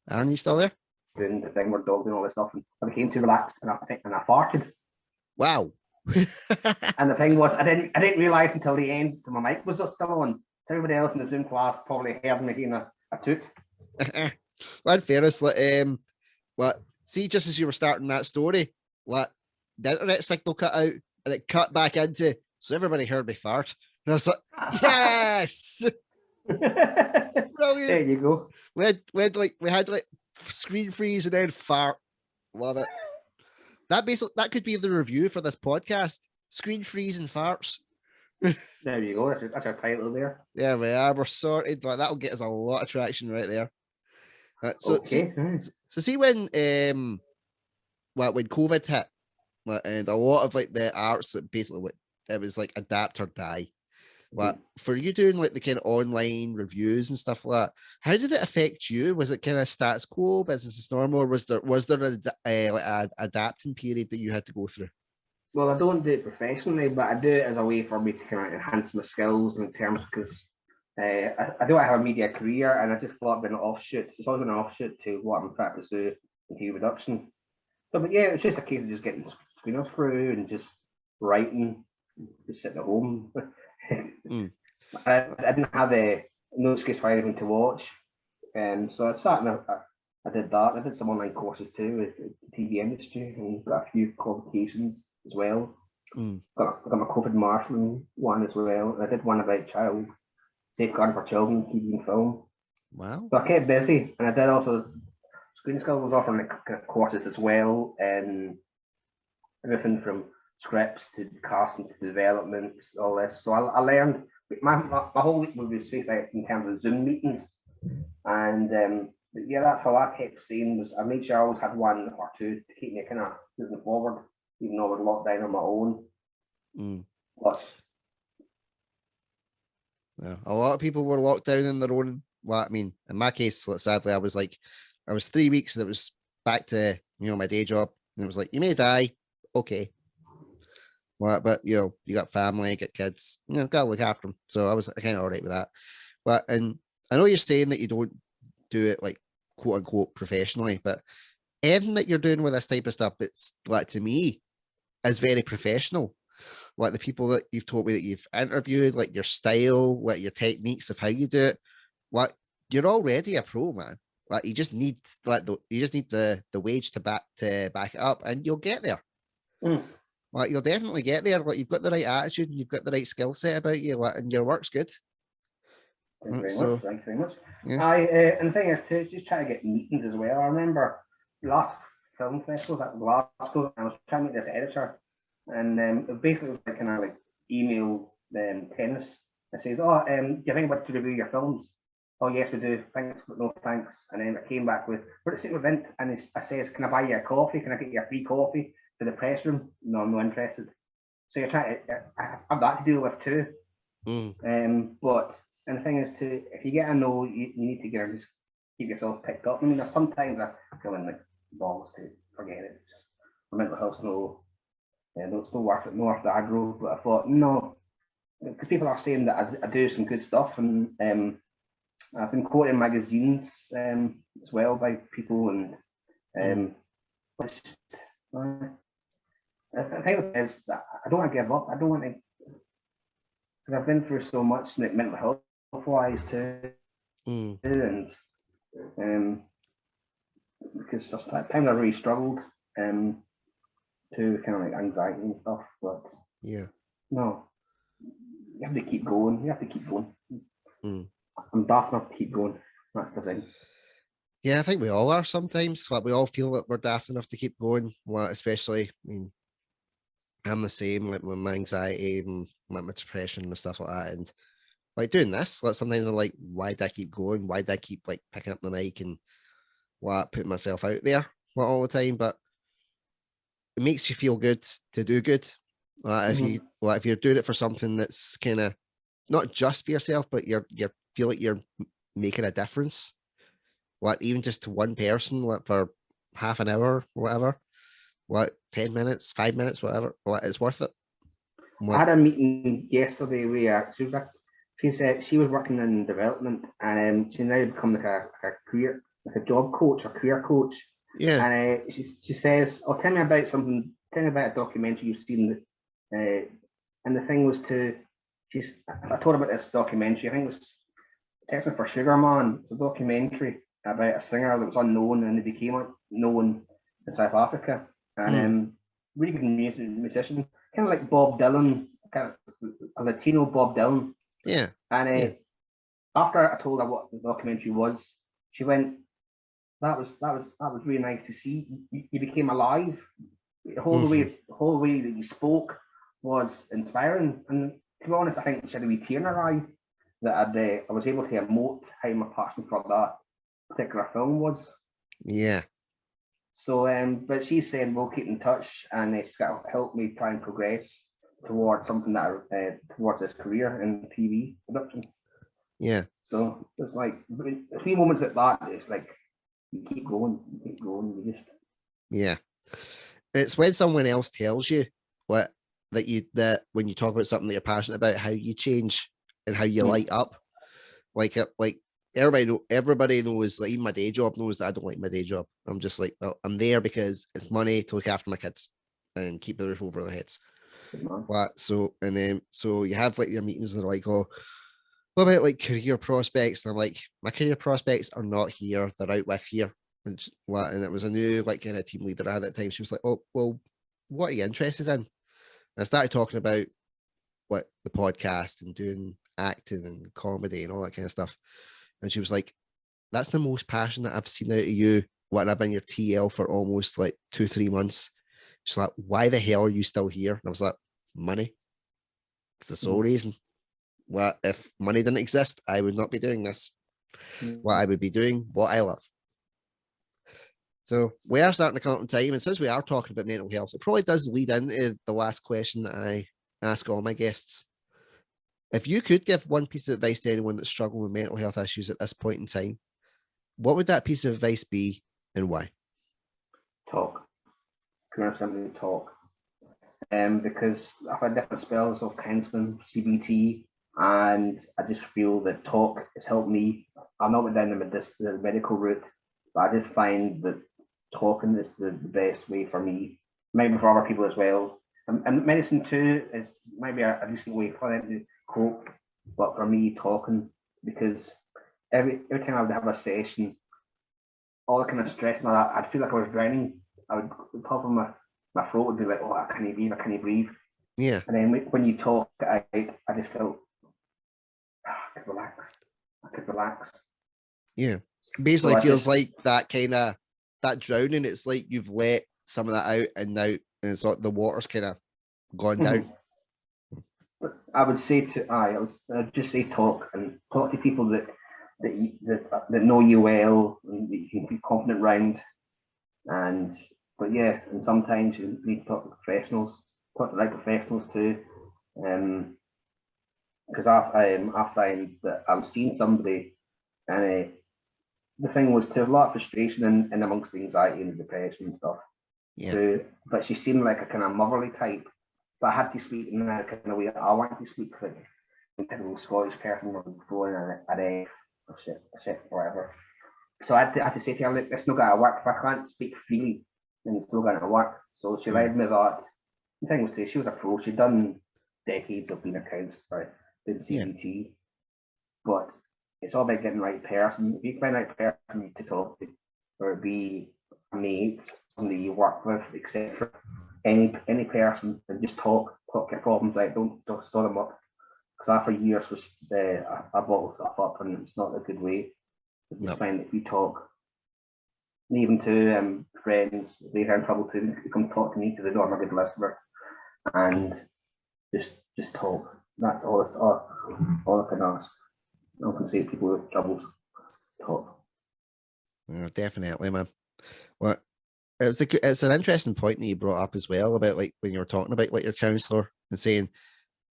Aaron, you still there? Doing the thing where dogs and all this stuff, and I became too relaxed, and I farted. Wow. And the thing was, I didn't realize until the end that my mic was still on. Everybody else in the Zoom class probably heard me getting a toot. Well, in fairness, see, just as you were starting that story, the internet signal cut out and it cut back into, so everybody heard me fart. And I was like, yes! Brilliant. There you go. We had screen freeze and then fart. Love it. That could be the review for this podcast. Screen freeze and farts. There you go. That's our title there. Yeah, we are. We're sorted. That'll get us a lot of traction right there. See when COVID hit, and a lot of the arts that basically it was like adapt or die. For you doing the kind of online reviews and stuff like that, how did it affect you? Was it kind of status quo, business as normal, or was there a adapting period that you had to go through? Well, I don't do it professionally, but I do it as a way for me to kind of enhance my skills in terms, because I do have a media career, and I just thought it'd been an offshoot. It's always been an offshoot to what I'm trying to do in TV production. So, but yeah, it's just a case of just getting screeners through and just writing, just sitting at home. I didn't have no excuse for anything to watch, and so I sat and I did that. I did some online courses too with the TV industry, and got a few qualifications as well. Got my COVID marshalling one as well, and I did one about child safeguarding for children, TV and film. Wow! So I kept busy, and I did also Screen Skills was offering courses as well, and everything from scripts to casting to development, all this. So I learned. My whole week would be spaced out in terms of Zoom meetings, and yeah, that's how I kept seeing. Was I made sure I always had one or two to keep me kind of moving forward, even though I was locked down on my own. But yeah, a lot of people were locked down in their own. Well, I mean, in my case, sadly, I was 3 weeks and it was back to my day job, and it was like, you may die, okay. Well, but you got family, got kids, gotta look after them. So I was kind of all right with that. And I know you're saying that you don't do it quote unquote professionally, but anything that you're doing with this type of stuff, it's to me is very professional. The people that you've told me that you've interviewed, your style, your techniques of how you do it, you're already a pro, man. You just need the wage to back it up, and you'll get there. You'll definitely get there. You've got the right attitude, and you've got the right skill set about you, and your work's good. Thank you very much. Yeah. And the thing is too, just try to get meetings as well. I remember last film festival at Glasgow, I was trying to meet this editor, and it basically was kind of email tennis It says, "Oh, do you think about to review your films?" "Oh, yes, we do. Thanks, but no thanks." And then I came back with, "What is it event?" And I says, "Can I buy you a coffee? Can I get you a free coffee for the press room?" "No, I'm not interested." So you're trying to, I have that to deal with too. But, and the thing is, if you get a no, you need to just keep yourself picked up. I mean, there's sometimes I feel like balls to forget it. Just, my mental health's it's not worth it, no worth the aggro. But I thought, no, because people are saying that I do some good stuff, and I've been quoted in magazines as well by people, and which the thing is that I don't want to give up. I don't want to, because I've been through so much like mental health wise too, and because there's that time I really struggled to kind of like anxiety and stuff. But no, you have to keep going. You have to keep going. I'm daft enough to keep going. That's the thing. Yeah, I think we all are sometimes. Like, we all feel that we're daft enough to keep going. Well, especially, I mean, I'm the same, like with my anxiety and like my depression and stuff like that. And like doing this, like sometimes I'm like, why did I keep going? Why did I keep like picking up the mic and putting myself out there all the time? But it makes you feel good to do good. If you're doing it for something that's kind of not just for yourself, but you feel like you're making a difference. Like even just to one person, like for half an hour, or whatever. What 10 minutes, 5 minutes, whatever. Well, it's worth it. I had a meeting yesterday where she said she was working in development, and she now become like a career, like a job coach or career coach. Yeah. And she says, "Oh, tell me about something. Tell me about a documentary you've seen." And the thing was I told her about this documentary. I think it was Texas for Sugar Man. It's a documentary about a singer that was unknown and they became known in South Africa. And really good musician, kind of like Bob Dylan, kind of a Latino Bob Dylan. Yeah. And after I told her what the documentary was, she went, "That was really nice to see. You became alive. The whole way that you spoke was inspiring." And to be honest, I think she had a wee tear in her eye that I was able to emote how my passion for that particular film was. Yeah. So, but she's saying we'll keep in touch, and it's got to help me try and progress towards something towards this career in TV production. Yeah. So it's like a few moments like that. It's like you keep going. You just It's when someone else tells you that when you talk about something that you're passionate about, how you change and how you light up. Like everybody knows, like even my day job knows that I don't like my day job. I'm just like, well, I'm there because it's money to look after my kids and keep the roof over their heads. So you have like your meetings and they're like, "Oh, what about like career prospects?" And I'm like, my career prospects are not here, they're out with here. And it was a new like kind of team leader at that time. She was like, "Oh, well, what are you interested in?" And I started talking about what the podcast and doing acting and comedy and all that kind of stuff. And she was like, "That's the most passion that I've seen out of you. What, I've been your TL for almost like 2-3 months." She's like, "Why the hell are you still here?" And I was like, "Money. It's the sole reason. What if money didn't exist, I would not be doing this. What I would be doing what I love." So we are starting to come up in time, and since we are talking about mental health, it probably does lead into the last question that I ask all my guests. If you could give one piece of advice to anyone that's struggling with mental health issues at this point in time, what would that piece of advice be and why? Talk. Simply talk. Because I've had different spells of counselling, CBT, and I just feel that talk has helped me. I'm not went down the medical route, but I just find that talking is the best way for me, maybe for other people as well. And medicine too is maybe a decent way for them to cope, but for me, talking, because every time I would have a session, all the kind of stress and all that, I'd feel like I was drowning. I would, the top of my throat would be like, "Oh, I can't breathe." Yeah. And then when you talk, I just felt I could relax. Yeah. Basically, So feels like that kind of that drowning. It's like you've let some of that out, and now it's like the water's kind of gone down. I would say I'd just say talk to people that know you well and that you can be confident around. And sometimes you need to talk to professionals, talk to the right professionals too. Because I find that I was seeing somebody, and the thing was, there's a lot of frustration in amongst the anxiety and the depression and stuff. Yeah. Too, but she seemed like a kind of motherly type. But I had to speak in that kind of way. I wanted to speak like a typical Scottish person going at a shit, whatever. So I had to say to her, look, it's not going to work. If I can't speak freely, then it's not going to work. So she led me that. The thing was, too, she was a pro. She'd done decades of being a counsellor, did CBT. But it's all about getting the right person. If you find the right person to talk to, or be a mate, somebody you work with, etc., any person, and just talk your problems out. Don't store them up. Because after years was I bottle stuff up, and it's not a good way. Just find that if you talk, and even to friends, if they have trouble too, they come talk to me because they know I'm a good listener, and just talk. That's all I can ask. I can say to people with troubles, talk. Yeah, definitely, man. Well, it's an interesting point that you brought up as well about like when you were talking about like your counsellor and saying,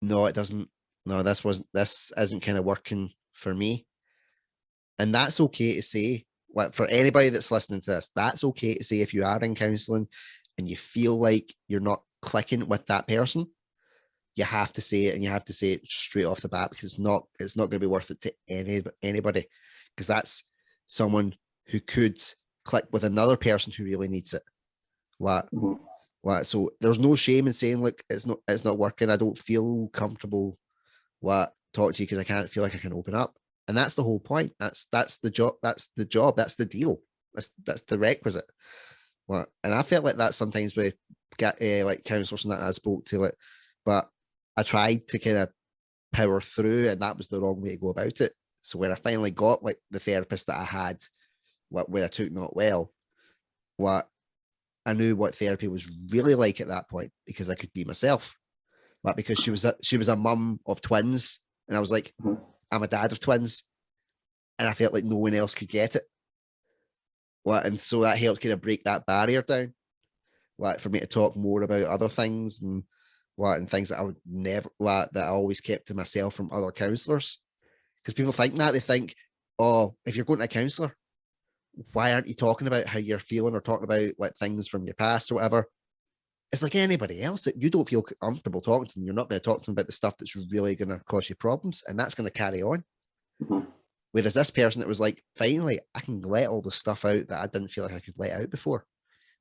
no, it doesn't. No, this isn't kind of working for me. And that's okay to say. Like for anybody that's listening to this, that's okay to say if you are in counselling and you feel like you're not clicking with that person. You have to say it, and you have to say it straight off the bat, because it's not going to be worth it to anybody, because that's someone who could click with another person who really needs it. What? So there's no shame in saying, look, it's not working. I don't feel comfortable. Talk to you because I can't feel like I can open up, and that's the whole point. That's the job. That's the job. That's the deal. That's the requisite. And I felt like that sometimes with like counsellors and that I spoke to it, but I tried to kind of power through, and that was the wrong way to go about it. So when I finally got like the therapist that I had, when I took not well, I knew what therapy was really like at that point, because I could be myself. Because she was a mum of twins, and I was like, I'm a dad of twins, and I felt like no one else could get it. And so that helped kind of break that barrier down. For me to talk more about other things and things that I would never, that I always kept to myself from other counsellors. Because people think that, they think, oh, if you're going to a counsellor, why aren't you talking about how you're feeling or talking about like things from your past or whatever? It's like anybody else that you don't feel comfortable talking to them. You're not going to talk to them about the stuff that's really going to cause you problems, and that's going to carry on. Whereas this person that was like, finally, I can let all the stuff out that I didn't feel like I could let out before.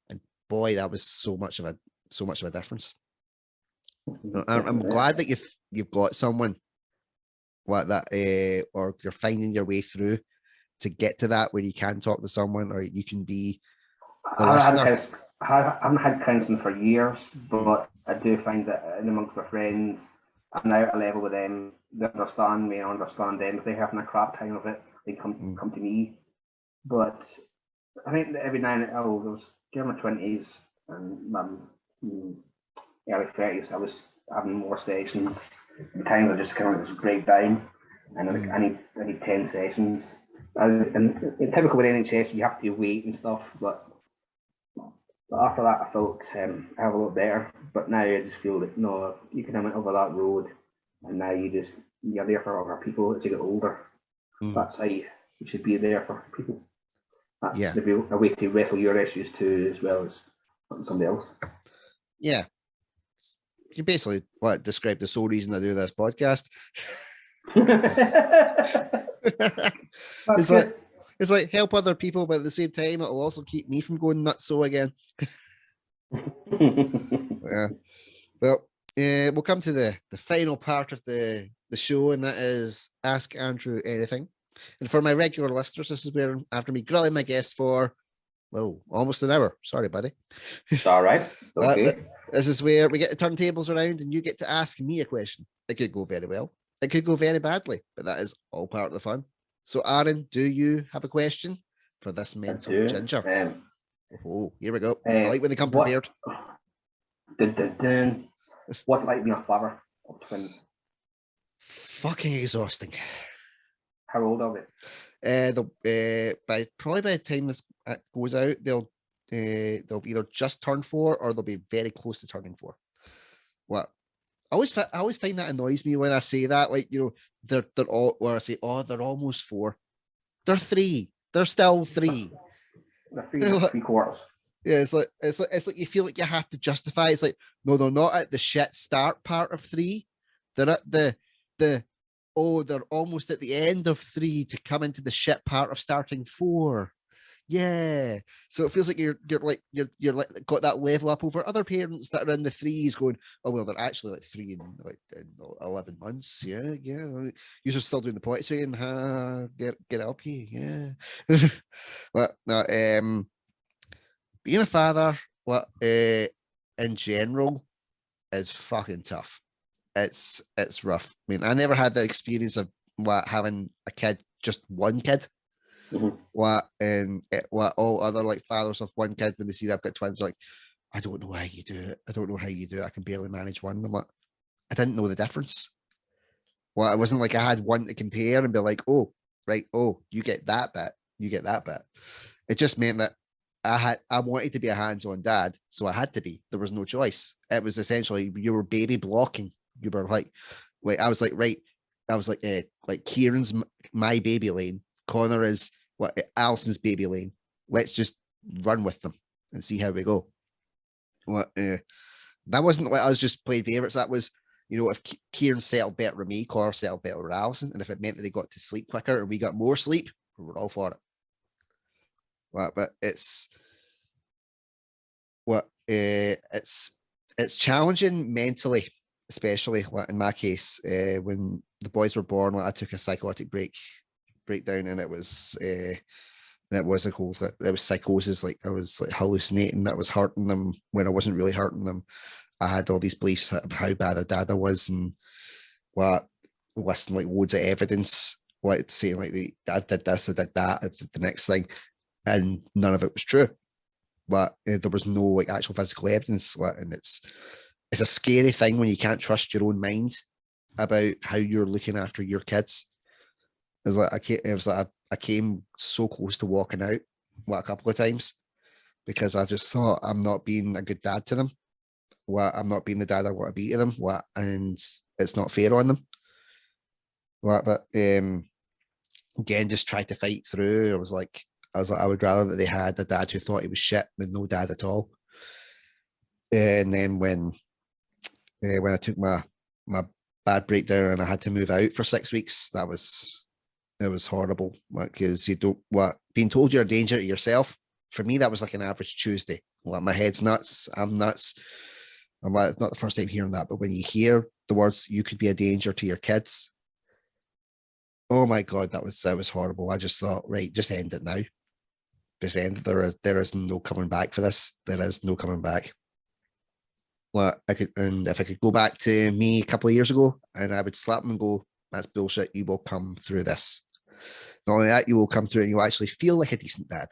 And boy, that was so much of a difference. I'm glad that you've got someone like that, or you're finding your way through to get to that where you can talk to someone, or you can be the listener. I haven't had counselling for years, but I do find that in amongst my friends, I'm now at a level with them. They understand me, I understand them. If they're having a crap time of it, they come to me. But I think that every now and then, there was during my 20s and early 30s, I was having more sessions. At times I just kind of just break down, and I need 10 sessions. And typical with NHS, you have to wait and stuff, but after that I felt I have a lot better. But now I just feel that no, you can have over that road, and now you're there for other people as you get older. That's how you should be there for people. That's a way to wrestle your issues too, as well as somebody else. Yeah, you basically describe the sole reason I do this podcast. It's like help other people, but at the same time, it'll also keep me from going nuts again. Yeah. Well, we'll come to the final part of the show, and that is Ask Andrew Anything. And for my regular listeners, this is where, after me grilling my guests for, almost an hour. Sorry, buddy. It's all right. Okay. This is where we get the turntables around and you get to ask me a question. It could go very well. It could go very badly, but that is all part of the fun. So, Aaron, do you have a question for this mental ginger? Here we go. I like when they come prepared. What's it like being a father of twins? fucking exhausting. How old are they? By the time this goes out, they'll either just turn 4 or they'll be very close to turning 4. What? I always find that annoys me when I say that, like, you know, they're all, or I say, oh, they're almost 4. They're 3. They're still 3. They're 3 3/4. Yeah, it's like you feel like you have to justify. It's like, no, they're not at the shit start part of 3. They're at the they're almost at the end of 3 to come into the shit part of starting 4. Yeah. So it feels like you're like got that level up over other parents that are in the 3s going, oh well, they're actually like 3 in 11 months. Yeah. You're still doing the potty training, get up here, yeah. But no, being a father, in general is fucking tough. It's rough. I mean, I never had the experience of having a kid, just one kid. Mhm. What all other like fathers of one kid, when they see that I've got twins, like, I don't know how you do it. I don't know how you do it. I can barely manage one. I'm like, I didn't know the difference. Well, it wasn't like I had one to compare and be like, oh, right, oh, you get that bit, you get that bit. It just meant that I wanted to be a hands-on dad, so I had to be. There was no choice. It was essentially you were baby blocking. You were like I was like, right. I was like Kieran's my baby lane. Connor is Alison's baby lane. Let's just run with them and see how we go. That wasn't like I was just playing favorites. That was, you know, if Kieran settled better with me, Connor settled better with Alison, and if it meant that they got to sleep quicker and we got more sleep, we were all for it. But it's challenging mentally, especially in my case. When the boys were born, I took a psychotic breakdown, and it was a whole, it was psychosis. Like I was like hallucinating that I was hurting them when I wasn't really hurting them. I had all these beliefs of how bad a dad I was, and listening like loads of evidence, like saying like I did this, I did that, I did the next thing, and none of it was true. But there was no like actual physical evidence, and it's a scary thing when you can't trust your own mind about how you're looking after your kids. I came so close to walking out a couple of times because I just thought I'm not being a good dad to them. I'm not being the dad I want to be to them. And it's not fair on them. But again, just tried to fight through. I was like, I would rather that they had a dad who thought he was shit than no dad at all. And then when I took my bad breakdown and I had to move out for 6 weeks, it was horrible, because you don't being told you're a danger to yourself. For me, that was like an average Tuesday. Like my head's nuts. I'm nuts. I'm like, it's not the first time hearing that, but when you hear the words, you could be a danger to your kids. Oh my God, that was horrible. I just thought, right, just end it now. Just end it. There is no coming back for this. There is no coming back. Well, if I could go back to me a couple of years ago, and I would slap them and go, that's bullshit. You will come through this. Not only that, you will come through and you'll actually feel like a decent dad.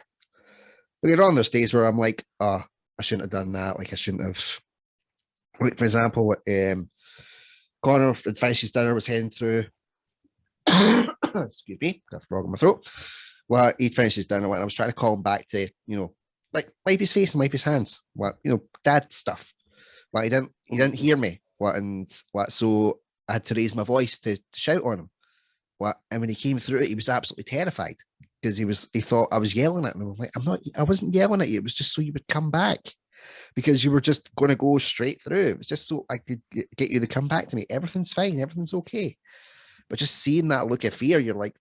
Later on, there's days where I'm like, oh, I shouldn't have done that. Like I shouldn't have. Like for example, Connor had finished his dinner, was heading through. Excuse me, got a frog in my throat. Well, he'd finished his dinner, and I was trying to call him back to, you know, like wipe his face and wipe his hands. Dad stuff. He didn't hear me. So I had to raise my voice to shout on him. And when he came through it, he was absolutely terrified because he thought I was yelling at him. I'm like, I wasn't yelling at you. It was just so you would come back, because you were just going to go straight through. It was just so I could get you to come back to me. Everything's fine. Everything's okay. But just seeing that look of fear, you're like,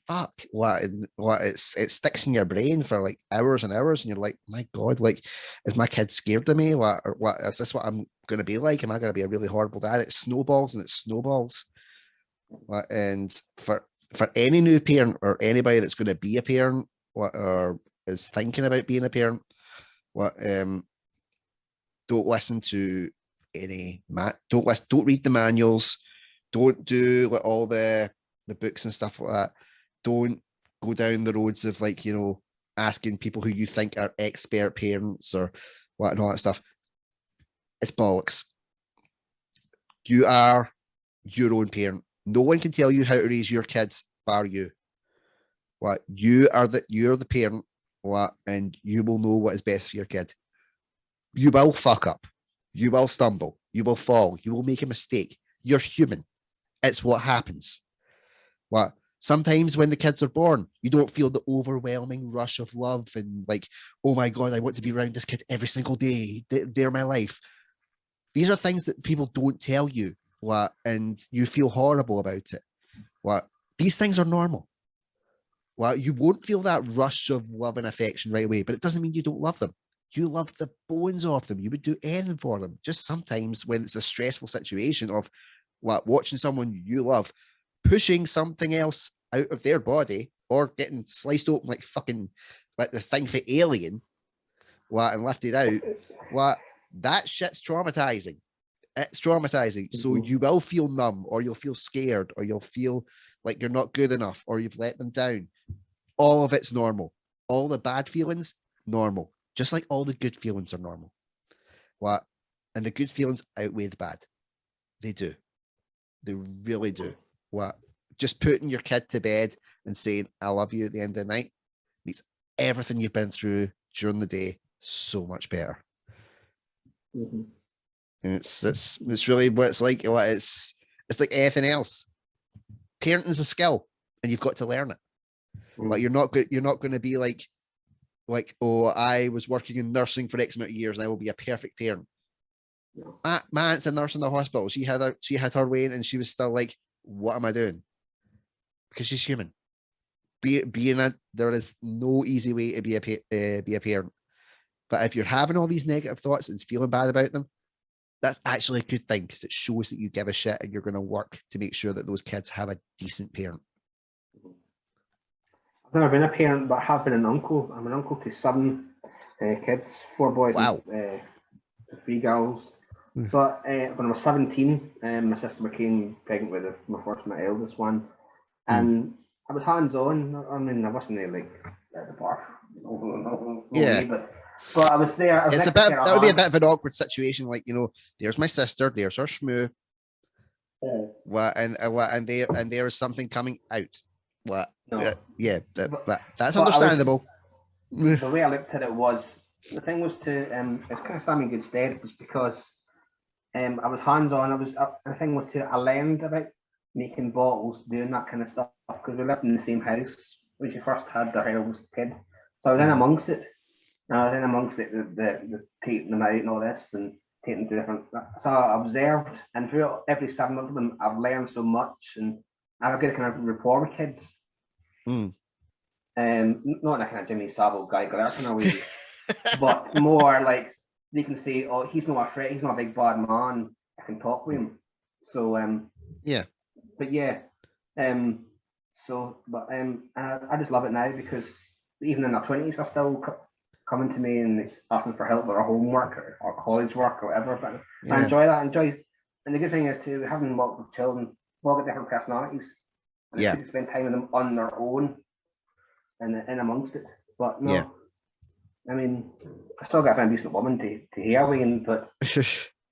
fuck, it sticks in your brain for like hours and hours, and you're like, my God, like, is my kid scared of me? What is this what I'm going to be like? Am I going to be a really horrible dad? It snowballs and it snowballs. And for any new parent or anybody that's going to be a parent or is thinking about being a parent, don't listen to don't read the manuals, don't do like all the books and stuff like that. Don't go down the roads of like, you know, asking people who you think are expert parents or what and all that stuff. It's bollocks. You are your own parent. No one can tell you how to raise your kids bar you. What you're the parent, what, and you will know what is best for your kid. You will fuck up, you will stumble, you will fall, you will make a mistake. You're human. It's what happens. What sometimes when the kids are born, you don't feel the overwhelming rush of love and like, oh my God, I want to be around this kid every single day. They're my life. These are things that people don't tell you, what, and you feel horrible about it. What, these things are normal. Well, you won't feel that rush of love and affection right away, but it doesn't mean you don't love them. You love the bones off them. You would do anything for them. Just sometimes when it's a stressful situation of what, watching someone you love pushing something else out of their body or getting sliced open like fucking like the thing for Alien, what, and lifted out, what, that shit's traumatizing. It's traumatizing. So you will feel numb, or you'll feel scared, or you'll feel like you're not good enough, or you've let them down. All of it's normal. All the bad feelings, normal. Just like all the good feelings are normal. What? And the good feelings outweigh the bad. They do. They really do. What? Just putting your kid to bed and saying, I love you at the end of the night makes everything you've been through during the day so much better. Mm-hmm. And it's really what it's like. It's like anything else. Parenting is a skill, and you've got to learn it. Like you're not going to be like, oh, I was working in nursing for X amount of years and I will be a perfect parent. No. My aunt's a nurse in the hospital. She had her way in, and she was still like, what am I doing? Because she's human. There is no easy way to be a parent. But if you're having all these negative thoughts and feeling bad about them, that's actually a good thing, because it shows that you give a shit and you're going to work to make sure that those kids have a decent parent. I've never been a parent, but I have been an uncle. I'm an uncle to 7 kids, 4 boys and 3 girls. But when I was 17, my sister became pregnant with my eldest one. And I was hands-on. I mean, I wasn't there like at the bar. But I was there. That would be a bit of an awkward situation. Like, there's my sister, there's her schmoo. And there is something coming out. That's understandable. The way I looked at it was, the thing was to it's kind of stand me in good stead, was because I was hands-on. The thing was I learned about making bottles, doing that kind of stuff, because we lived in the same house when she first had the eldest kid. So I was in amongst it. The taking them out and all this, and taking them to different. So I observed, and through every 7 of them, I've learned so much, and I have a good kind of rapport with kids. Not in a kind of Jimmy Savile Guy Galera kind of way, but more like they can say, "Oh, he's not afraid. He's not a big bad man. I can talk with him." So I just love it now, because even in their 20s, I still coming to me and asking for help with our homework or college work or whatever. But I enjoy that. And the good thing is too, having worked with children, all got different personalities. And you can spend time with them on their own and in amongst it. But no, I mean, I still got to find a decent woman to hear with, but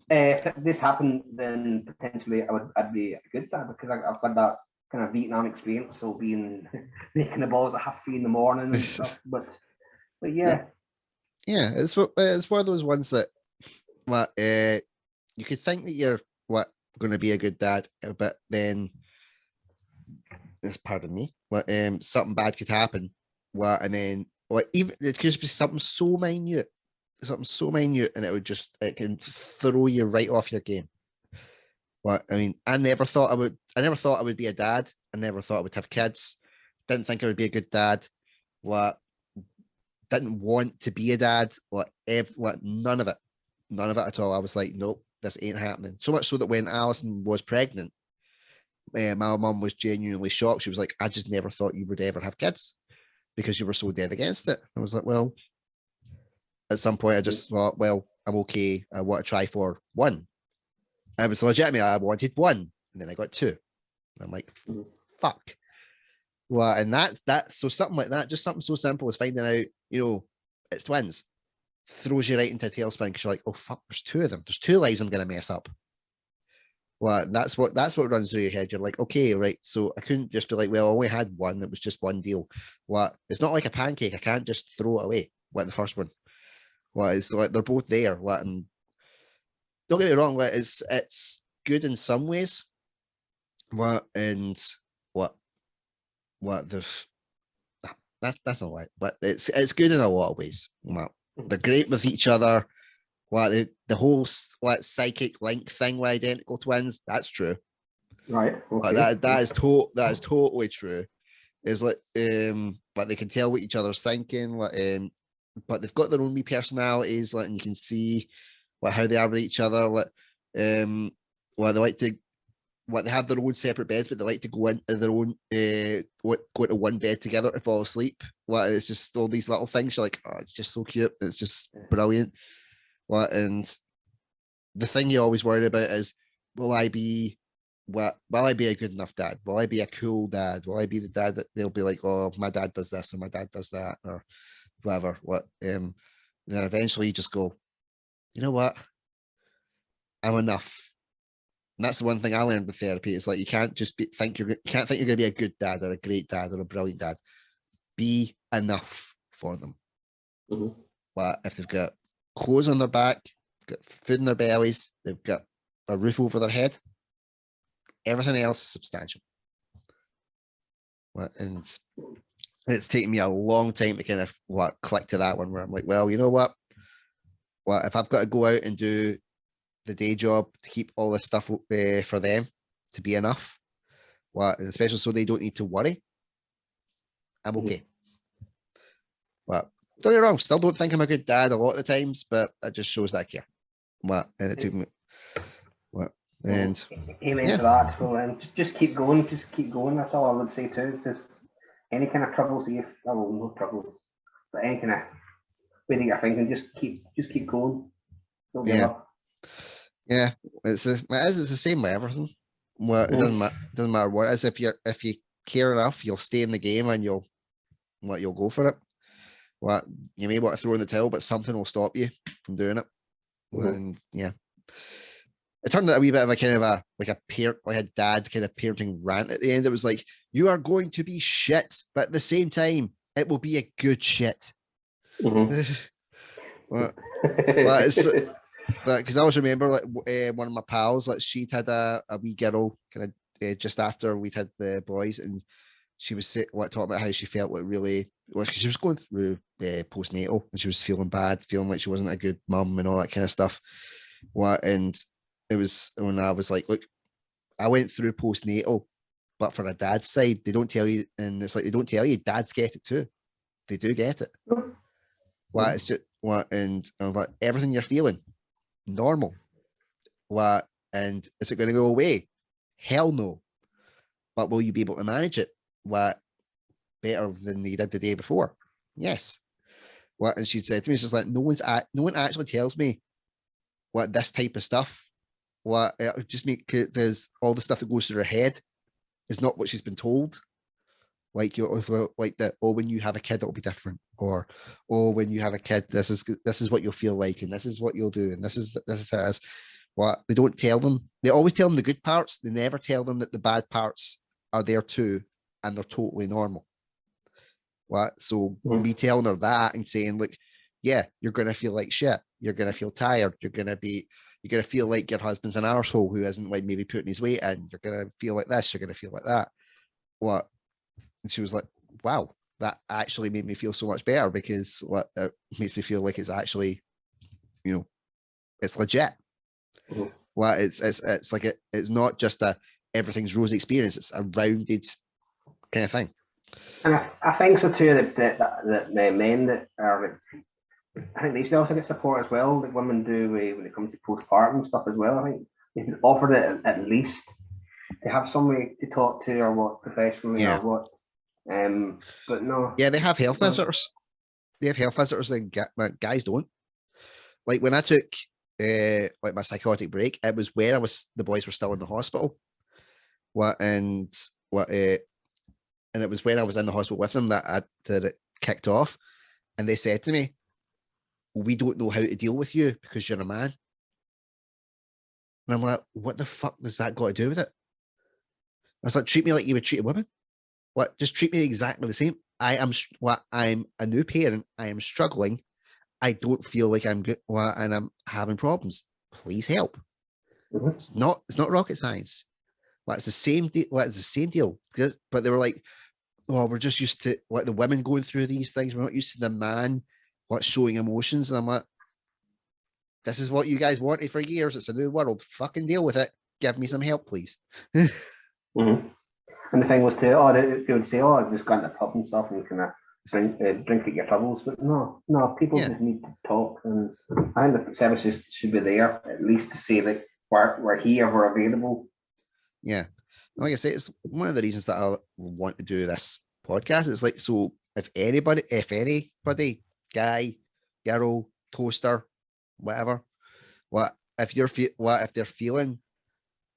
if this happened, then potentially I'd be a good dad, because I've got that kind of Vietnam experience, so being making the balls at 3:30 in the morning and stuff. But yeah. Yeah, it's one of those ones that you could think that you're going to be a good dad, but then pardon me, something bad could happen, and then even it could just be something so minute, and it can throw you right off your game. I mean, I never thought I would be a dad. I never thought I would have kids. Didn't think I would be a good dad. Didn't want to be a dad. None of it at all. I was like, nope, this ain't happening. So much so that when Alison was pregnant, my mum was genuinely shocked. She was like, I just never thought you would ever have kids, because you were so dead against it. I was like, well, at some point I just thought, well, I'm okay. I want to try for 1. I was legitimate. I wanted 1, and then I got 2. And I'm like, fuck. Well, and that's so something like that, just something so simple as finding out, it's twins, throws you right into a tailspin, because you're like, oh fuck, there's 2 of them. There's 2 lives I'm going to mess up. Well, that's what runs through your head. You're like, okay, right. So I couldn't just be like, well, I only had one. It was just one deal. What? It's not like a pancake. I can't just throw it away. What the first one? What? It's like they're both there. What? And don't get me wrong. What? It's good in some ways. What? And what? What? There's that's not right. But it's good in a lot of ways. What? They're great with each other. What? The whole psychic link thing with identical twins. That's true. Right. Okay. That is totally true. Is like but they can tell what each other's thinking, like but they've got their own wee personalities, like, and you can see like how they are with each other, like what they like to what they have their own separate beds, but they like to go into their own go into one bed together to fall asleep. Like, it's just all these little things. You're like, oh, it's just so cute. It's just brilliant. Like, and the thing you always worry about is, will I be a good enough dad? Will I be a cool dad? Will I be the dad that they'll be like, oh, my dad does this and my dad does that, or whatever? And then eventually you just go, you know what? I'm enough. And that's the one thing I learned with therapy. Is like, you can't just think you're going to be a good dad or a great dad or a brilliant dad. Be enough for them. Mm-hmm. But if they've got clothes on their back, got food in their bellies, they've got a roof over their head, everything else is substantial. And it's taken me a long time to kind of click to that one, where I'm like, well, you know what? Well, if I've got to go out and do the day job to keep all this stuff for them to be enough, especially so they don't need to worry, I'm okay. Well, don't get me wrong, still don't think I'm a good dad a lot of the times, but that just shows that I care. And it took me. And amen to that. So just keep going. That's all I would say too. Just any kind of troubles no troubles, but any kind of way that you're thinking, just keep going. Don't give up. Yeah, it's the same with everything. Well, it doesn't matter what it is. If you care enough, you'll stay in the game and you'll go for it. You may want to throw in the towel, but something will stop you from doing it. And yeah, it turned out a wee bit of a kind of a dad kind of parenting rant at the end. It was like, you are going to be shit, but at the same time, it will be a good shit. Because I always remember one of my pals, like, she'd had a wee girl kind of just after we'd had the boys, and she was talking about how she felt really she was going through postnatal, and she was feeling bad, feeling like she wasn't a good mum and all that kind of stuff. And it was when I was like, look, I went through postnatal, but for a dad's side, they don't tell you, and it's like, they don't tell you, dads get it too. They do get it. It's just and I'm like, everything you're feeling, normal. And is it going to go away? Hell no. But will you be able to manage it better than you did the day before? Yes. And she said to me, it's just like, no one actually tells me this type of stuff. It just there's all the stuff that goes through her head is not what she's been told. Like, when you have a kid, it'll be different, or when you have a kid, this is what you'll feel like, and this is what you'll do, and this is how it is. They don't tell them. They always tell them the good parts. They never tell them that the bad parts are there too, and they're totally normal. So me telling her that and saying, look, yeah, you're gonna feel like shit. You're gonna feel tired. You're gonna feel like your husband's an arsehole who isn't like maybe putting his weight in. You're gonna feel like this. You're gonna feel like that. And she was like, wow, that actually made me feel so much better, because it makes me feel like it's actually, it's legit. It's like it's not just everything's rosy experience. It's a rounded kind of thing. And I think so too, that the men that are, I think they should also get support as well, that women do when it comes to postpartum stuff as well. I think they should offer it at least to have somebody to talk to, or what, professionally, or what. But no. Yeah, they have health visitors. They have health visitors that guys don't. Like, when I took my psychotic break, it was when the boys were still in the hospital. And it was when I was in the hospital with them that it kicked off. And they said to me, we don't know how to deal with you because you're a man. And I'm like, what the fuck does that got to do with it? I was like, treat me like you would treat a woman. What? Just treat me exactly the same. I'm a new parent. I am struggling. I don't feel like I'm good, and I'm having problems. Please help. Mm-hmm. It's not rocket science. It's the same deal. It's the same deal. But they were like, oh, we're just used to the women going through these things. We're not used to the man showing emotions. And I'm like, this is what you guys wanted for years. It's a new world. Fucking deal with it. Give me some help, please. Mm-hmm. And the thing was they would say, oh, just go into the pub and stuff and kind of drink at your troubles. But no, people just need to talk. And I think the services should be there, at least to say that we're here, we're available. Yeah. Like I say, it's one of the reasons that I want to do this podcast. It's like, so if anybody, guy, girl, toaster, whatever, if they're feeling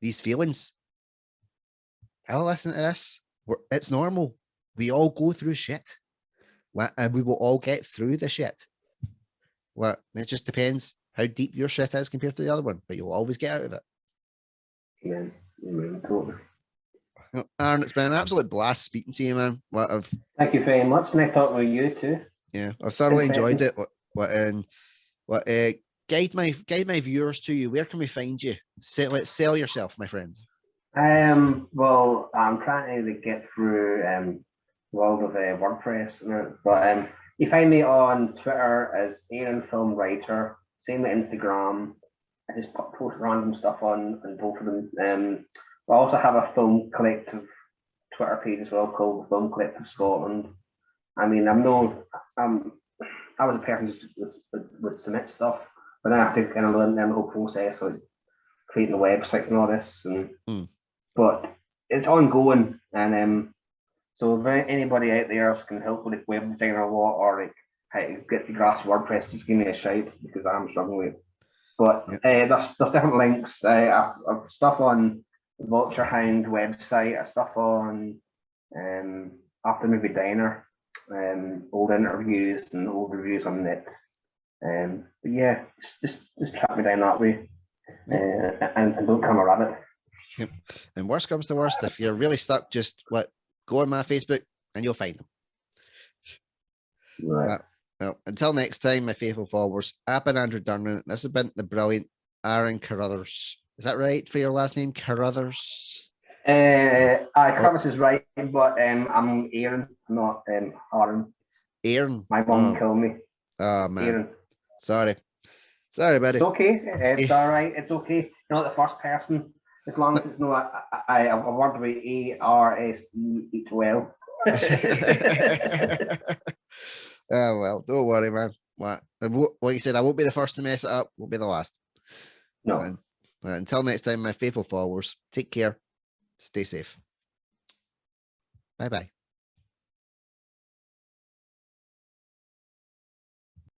these feelings, I'll listen to this. It's normal. We all go through shit. And we will all get through the shit. It just depends how deep your shit is compared to the other one, but you'll always get out of it. Yeah, totally. Aaron, it's been an absolute blast speaking to you, man. Thank you very much. Nice talking with you too. Yeah, I've thoroughly enjoyed it. Guide my viewers to you. Where can we find you? Let's sell yourself, my friend. Well, I'm trying to get through world of WordPress, but you find me on Twitter as Aaron Film Writer. Same with Instagram. I just post random stuff on both of them. I also have a film collective Twitter page as well called Film Collective Scotland. I mean, I was a person just would submit stuff, but then I have to kind of learn the whole process, like creating the websites and all this. But it's ongoing, and so if anybody out there can help with web design or what, or like how to get the grasp of WordPress, just give me a shout because I'm struggling with it. But there's different links. I've stuff on the Vulture Hound website, stuff on After Movie Diner, old interviews and old reviews on net. But yeah, just track me down that way, and don't come a rabbit. Yep. And worst comes to worst, if you're really stuck, just go on my Facebook and you'll find them. Right. Well, until next time, my faithful followers, I've been Andrew Durnan. This has been the brilliant Aaron Carruthers. Is that right for your last name, Carruthers? Carruthers is right, but I'm Aaron, not Aaron. Aaron. My mum killed me. Oh man. Aaron. Sorry, buddy. It's okay. It's all right. It's okay. You're not the first person. As long as it's not a word with ARSE Oh well, don't worry, man. Like you said, I won't be the first to mess it up. Won't be the last. No. And until next time, my faithful followers, take care. Stay safe. Bye bye.